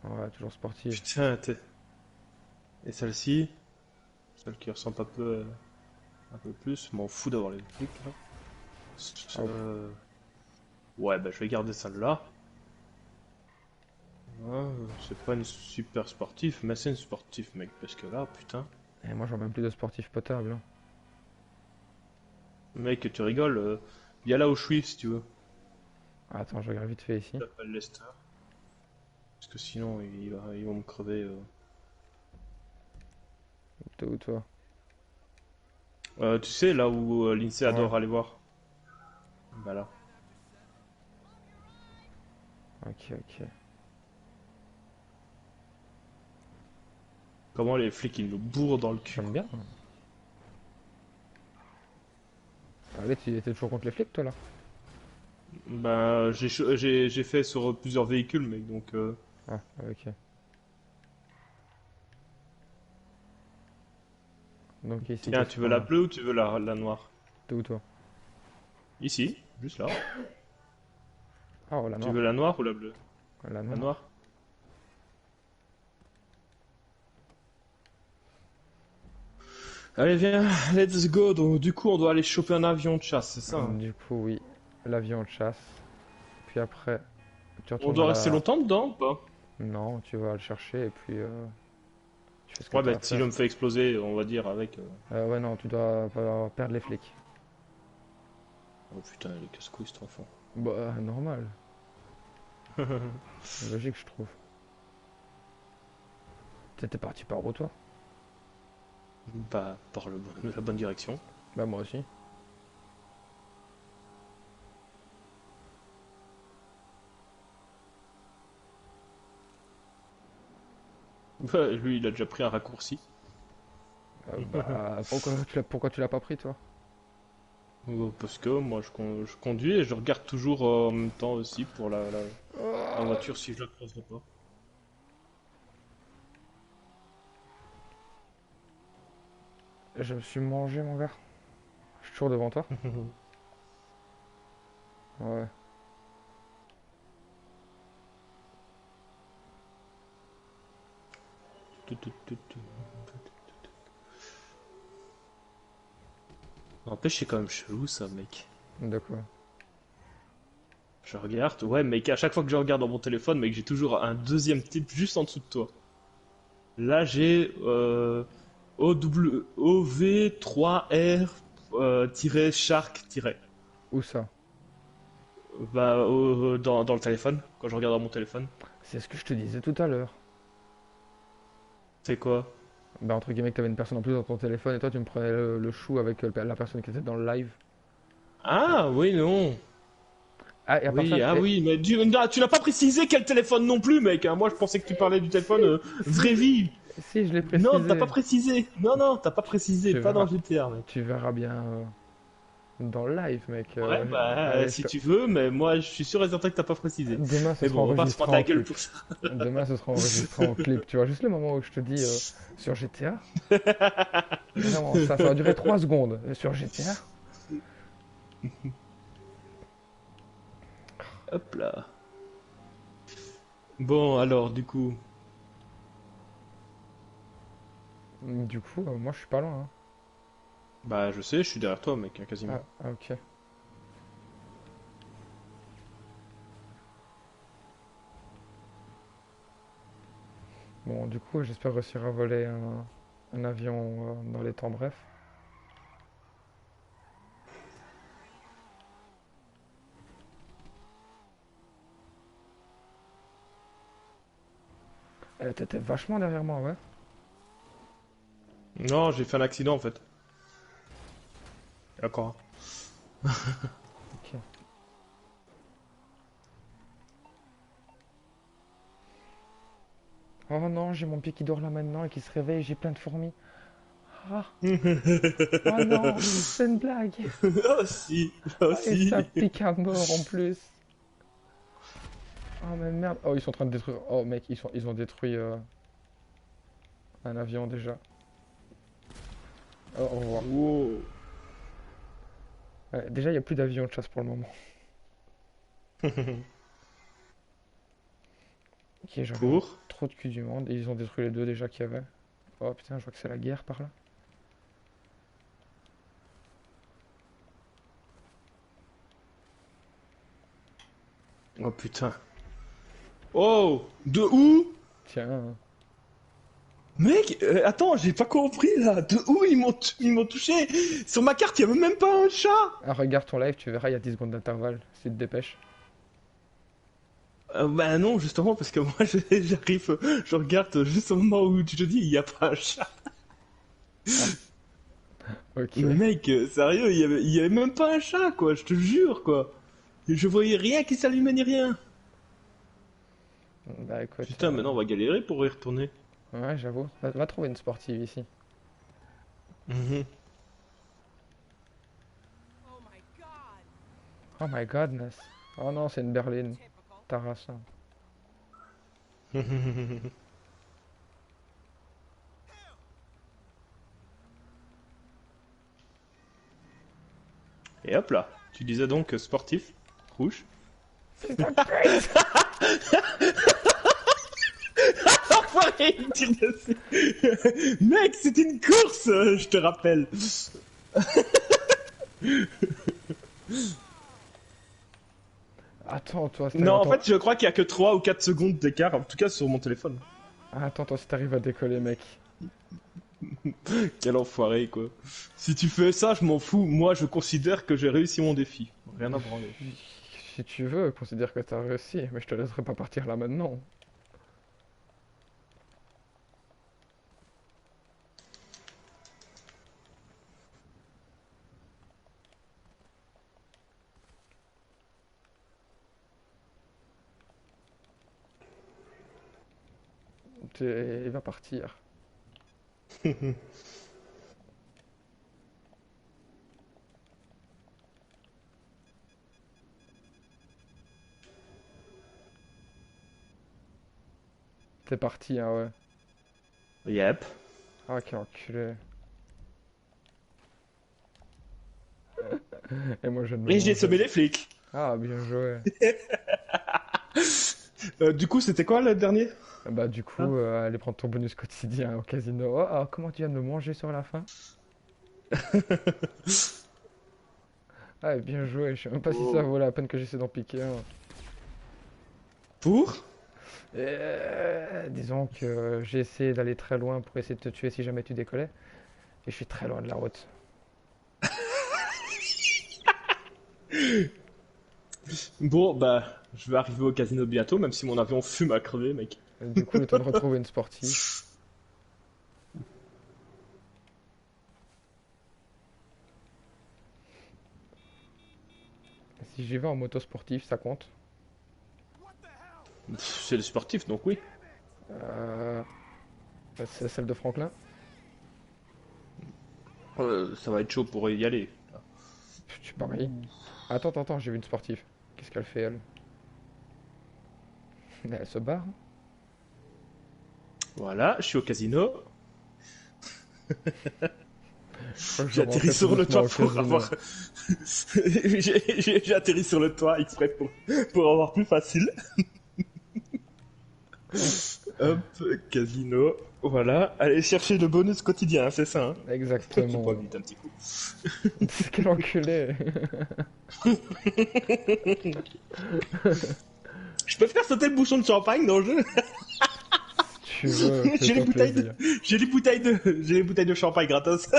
Ouais, toujours sportif. Putain, et celle-ci, celle qui ressemble un peu plus, m'en fous d'avoir les flics là. Ah, Ouais, bah je vais garder celle-là. Ouais, c'est pas une super sportive, mais c'est une sportive, mec, parce que là, putain. et moi j'en ai même plus de sportif potable, hein. Mec, tu rigoles, viens là où je suis si tu veux. Attends, je regarde vite fait ici. J'appelle Lester. Parce que sinon, ils vont me crever. T'es où toi? Tu sais, là où l'INSEE Ouais, adore aller voir. Bah là. ok, ok. Comment les flics, ils nous bourrent dans le cul, J'aime quoi. bien. Allez, tu étais toujours contre les flics toi là? Bah, j'ai fait sur plusieurs véhicules, mec, donc... Ah, ok. Donc ici, Tiens, qu'est-ce tu veux qu'on la a? bleue ou tu veux la noire? T'es où toi? Ici, juste là. Ah, oh, la Tu noire. veux la noire ou la bleue? La La noire. noire? Allez, viens, let's go. Donc, du coup, on doit aller choper un avion de chasse, c'est ça, hein? Du coup, oui. L'avion de chasse. Puis après, tu On retournes à doit rester la... longtemps dedans ou pas? Non, tu vas le chercher et puis tu fais ce que Ouais, tu bah, as à si faire. je me fais exploser, on va dire, avec... Ouais, non, tu dois pas perdre les flics. Oh putain, il est casse-couille, cet enfant. Bah, normal. Logique, je trouve. T'étais parti par où toi? Bah, par la bonne direction. Bah moi aussi. Bah, lui, il a déjà pris un raccourci. Bah pourquoi tu l'as pas pris toi? Parce que moi, je conduis et je regarde toujours en même temps aussi pour la voiture si je la croiserai pas. Je me suis mangé mon gars. Je suis toujours devant toi. Ouais. N'empêche, c'est quand même chelou ça, mec. De quoi? Je regarde, ouais, mec, à chaque fois que je regarde dans mon téléphone, mec, j'ai toujours un deuxième type juste en dessous de toi. Là, j'ai OV3R Shark Où ça? bah, dans le téléphone, quand je regarde dans mon téléphone. C'est ce que je te disais tout à l'heure. C'est quoi? Bah entre guillemets que t'avais une personne en plus dans ton téléphone et toi tu me prenais le chou avec la personne qui était dans le live. Ah, oui, non. Ah et à part ça, Oui, ah oui, mais tu n'as pas précisé quel téléphone non plus, mec. Hein. Moi, je pensais que tu parlais du téléphone vraie vie. si je l'ai précisé. Non, t'as pas précisé. Non, t'as pas précisé. Tu Pas dans verras. GTA, mec. Tu verras bien dans le live mec. Ouais, bah, Allez, si tu veux, mais moi, je suis sûr et certain que t'as pas précisé. Demain ce Mais sera bon, on va pas se enregistré prendre la en gueule clip. pour ça. Demain ce sera enregistré en clip. Tu vois juste le moment où je te dis sur GTA. Vraiment, ça va durer 3 secondes sur GTA. Hop là. Bon, alors, du coup. Du coup, moi je suis pas loin. Hein. Bah, je sais, je suis derrière toi, mec, quasiment. Ok. Bon, du coup, j'espère réussir à voler un avion dans les temps brefs. T'étais vachement derrière moi, ouais. Non, j'ai fait un accident, en fait. D'accord. Ok. Oh non, j'ai mon pied qui dort là maintenant et qui se réveille, j'ai plein de fourmis. Ah, oh non, c'est une blague. Oh si, oh Et si. ça pique à mort en plus. Oh mais merde. Oh, ils sont en train de détruire. Oh mec, ils ont détruit un avion déjà. Oh, au revoir. Wow. Ouais, déjà, il n'y a plus d'avions de chasse pour le moment. Ok, j'en ai Pour. trop de cul du monde. Et ils ont détruit les deux déjà qu'il y avait. Oh putain, je vois que c'est la guerre par là. Oh putain. Oh, de où? Tiens, hein. Mec, attends, j'ai pas compris là. De où ils m'ont touché? Sur ma carte, il y avait même pas un chat. Ah, regarde ton live, tu verras, il y a 10 secondes d'intervalle. Si tu te dépêches. Bah non, justement, parce que moi j'arrive, je regarde juste au moment où tu te dis, il y a pas un chat. Ok. Mais mec, sérieux, il y avait même pas un chat, quoi, je te jure, quoi. Je voyais rien qui s'allumait ni rien. Bah écoute. Putain, maintenant on va galérer pour y retourner. Ouais, j'avoue. Va trouver une sportive ici. Mhm. Oh my god. Oh my godness. Oh non, c'est une berline. Typical. Tarassa. Et hop là, tu disais donc sportif, rouge. Enfoiré, il me tire dessus. Mec, c'était une course, je te rappelle. Attends, toi, si Non, en t'arrives fait, je crois qu'il y a que 3 ou 4 secondes d'écart, en tout cas sur mon téléphone. Attends, toi, si t'arrives à décoller, mec. Quel enfoiré, quoi. Si tu fais ça, je m'en fous. Moi, je considère que j'ai réussi mon défi. Rien à branler. Si tu veux, considère que t'as réussi, mais je te laisserai pas partir là maintenant. Il va partir. T'es parti, hein, ouais. Yep. Ah, quel enculé. Et moi, je ne me Et j'ai mange. semé les flics. Ah, bien joué. Du coup, c'était quoi le dernier? Bah, du coup, aller prendre ton bonus quotidien au casino. Oh, ah, comment tu viens de me manger sur la fin? Ah, bien joué. Je sais même pas si ça vaut la peine que j'essaie d'en piquer un. Pour? Disons que j'ai essayé d'aller très loin pour essayer de te tuer si jamais tu décollais. Et je suis très loin de la route. Bon, bah, je vais arriver au casino bientôt, même si mon avion fume à crever, mec. Du coup, le temps de retrouver une sportive. Si j'y vais en moto sportif, ça compte. C'est le sportif, donc oui. Euh, c'est celle de Franklin. Ça va être chaud pour y aller. Tu paries. Attends, j'ai vu une sportive. Qu'est-ce qu'elle fait, elle? Elle se barre. Voilà, je suis au casino. Je crois que je J'ai rentre atterri tout sur le doucement toit au pour casino. avoir. J'ai atterri sur le toit exprès pour avoir plus facile. Hop, casino. Voilà, allez chercher le bonus quotidien, hein, c'est ça. Hein. Exactement. Pas vite un petit coup. Quel enculé. Je peux faire sauter le bouchon de champagne dans le jeu. Tu veux, J'ai les fais-toi bouteilles plaisir. j'ai les bouteilles de champagne gratos.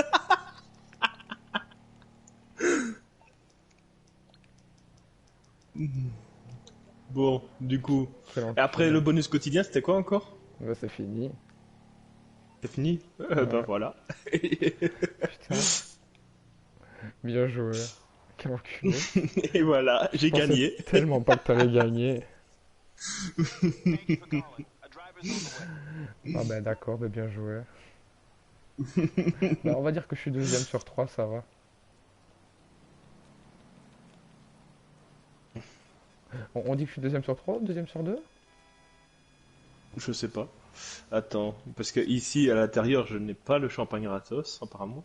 Bon, du coup. Quel Et enculé. après le bonus quotidien, c'était quoi encore? Bah, c'est fini. C'est fini? Ouais. Bah voilà. Putain. Bien joué. Quel enculé. Et voilà, j'ai Je pensais gagné. tellement pas que t'allais gagner. Thank you for calling. A driver's on the way. Ah bah d'accord, bah bien joué. Bah, on va dire que je suis deuxième sur 3, ça va. On dit que je suis deuxième sur 3 ou deuxième sur 2? Je sais pas. Attends, parce que ici à l'intérieur, je n'ai pas le champagne gratos, apparemment.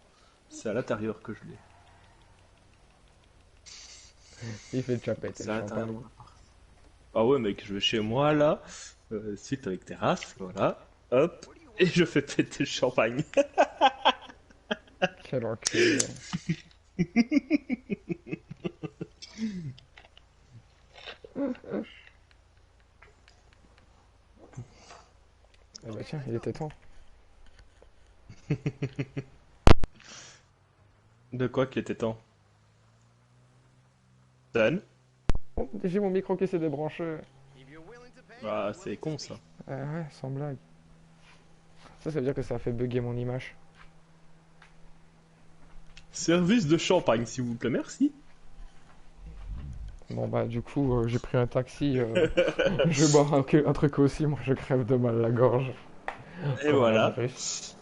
C'est à l'intérieur que je l'ai. Il fait déjà péter C'est le à champagne. l'intérieur. Ah ouais, mec, je vais chez moi là, suite avec terrasse, voilà, hop, et je fais péter le champagne. Quel enculé. Ah bah tiens, il était temps. De quoi qu'il était temps? Dan? Oh, j'ai mon micro qui s'est débranché. If you're willing to pay, Ah, c'est con ça. Ah ouais, sans blague. Ça veut dire que ça a fait bugger mon image. Service de champagne, s'il vous plaît, merci. Bon bah du coup, j'ai pris un taxi. Je vais boire un truc aussi, moi je crève de mal la gorge. Et voilà. Coronavirus.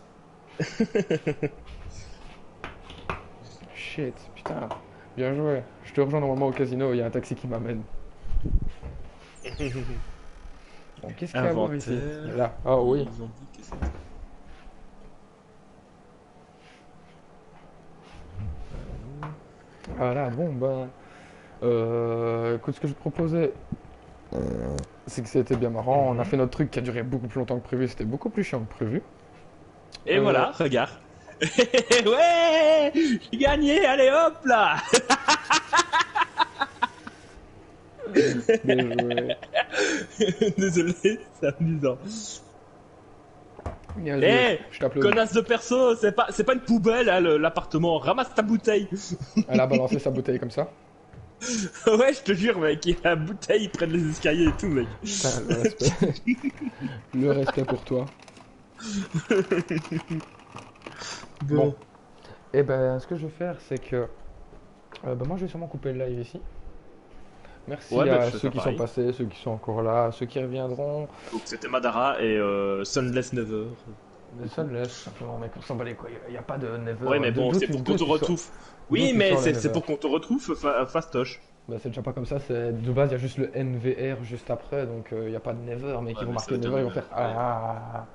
Shit, putain. Bien joué. Je te rejoins normalement au casino, il y a un taxi qui m'amène. Bon, qu'est-ce qu'il y a à voir ici? Inventaire. Là. Ah oui. Ils ont dit que c'était- Voilà, bon bah. Écoute, ce que je te proposais, c'est que c'était bien marrant. On a fait notre truc qui a duré beaucoup plus longtemps que prévu. C'était beaucoup plus chiant que prévu. Et voilà, regarde. Ouais, j'ai gagné, allez hop là. Bien joué. Désolé, c'est amusant. Bien Eh, joué. Je t'applaudis. connasse de perso, c'est pas une poubelle, hein, l'appartement. Ramasse ta bouteille. Elle a balancé sa bouteille comme ça. Ouais, je te jure, mec, il y a la bouteille près de les escaliers et tout, mec. Putain, le respect. Le respect pour toi. Bon. Et ben, ce que je vais faire, c'est que. Moi, je vais sûrement couper le live ici. Merci Ouais, bah, à je fais ceux ça qui sont pareil. passés, ceux qui sont encore là, ceux qui reviendront. Donc c'était Madara et Sunless Never. Mais ça le laisse simplement, mec, on s'en bat les couilles. Il n'y a pas de never. Ouais, mais bon, c'est pour qu'on te retrouve. D'où Oui, tu mais sors le c'est never. pour qu'on te retrouve fastoche. Bah, c'est déjà pas comme ça, de base il y a juste le NVR juste après, donc il n'y a pas de never, mais Ouais, qui vont mais ça marquer veut dire never, ils vont never, faire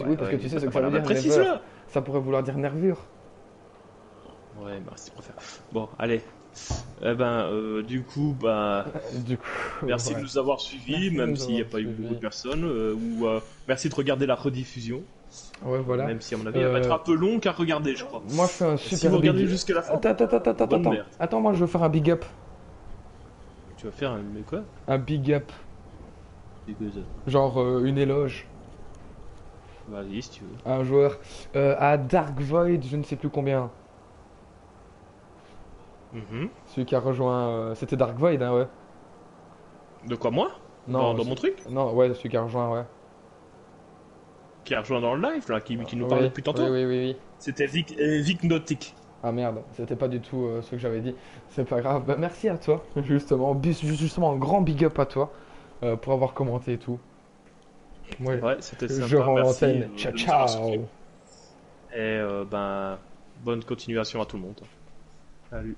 ouais. Oui, parce que tu sais ce que ça veut dire never. Précise-le. Ça pourrait vouloir dire nervure. Ouais, bah, si tu préfères. Bon, allez. Eh ben, du coup, bah, Du coup, merci ouais. de nous avoir suivis, Merci de même nous s'il n'y a avoir pas eu suivis. beaucoup de personnes. Merci de regarder la rediffusion. Ouais, voilà. Même si, à mon avis, elle va être un peu longue à regarder, je crois. Moi je fais un Si super vous regardez big. jusqu'à la fin, Attends. bonne merde. Attends, moi je veux faire un big up. Tu vas faire un. Mais quoi? Un big up. C'est que ça. Genre une éloge Vas-y, si tu veux. à un joueur. À Dark Void, je ne sais plus combien. Celui qui a rejoint. C'était Dark Void, hein, ouais. De quoi, moi? Non, Dans mon truc? Non, ouais, celui qui a rejoint, ouais. Qui a rejoint dans le live, là, qui nous parle Oui, depuis tantôt? oui. C'était Vic Nautic. Ah merde, c'était pas du tout ce que j'avais dit. C'est pas grave. Bah, merci à toi, justement, un grand big up à toi pour avoir commenté et tout. Ouais, Ouais, c'était sympa. je rends merci, l'antenne. de Ciao, nous avoir ciao. suivis. Et ben, bonne continuation à tout le monde. Salut.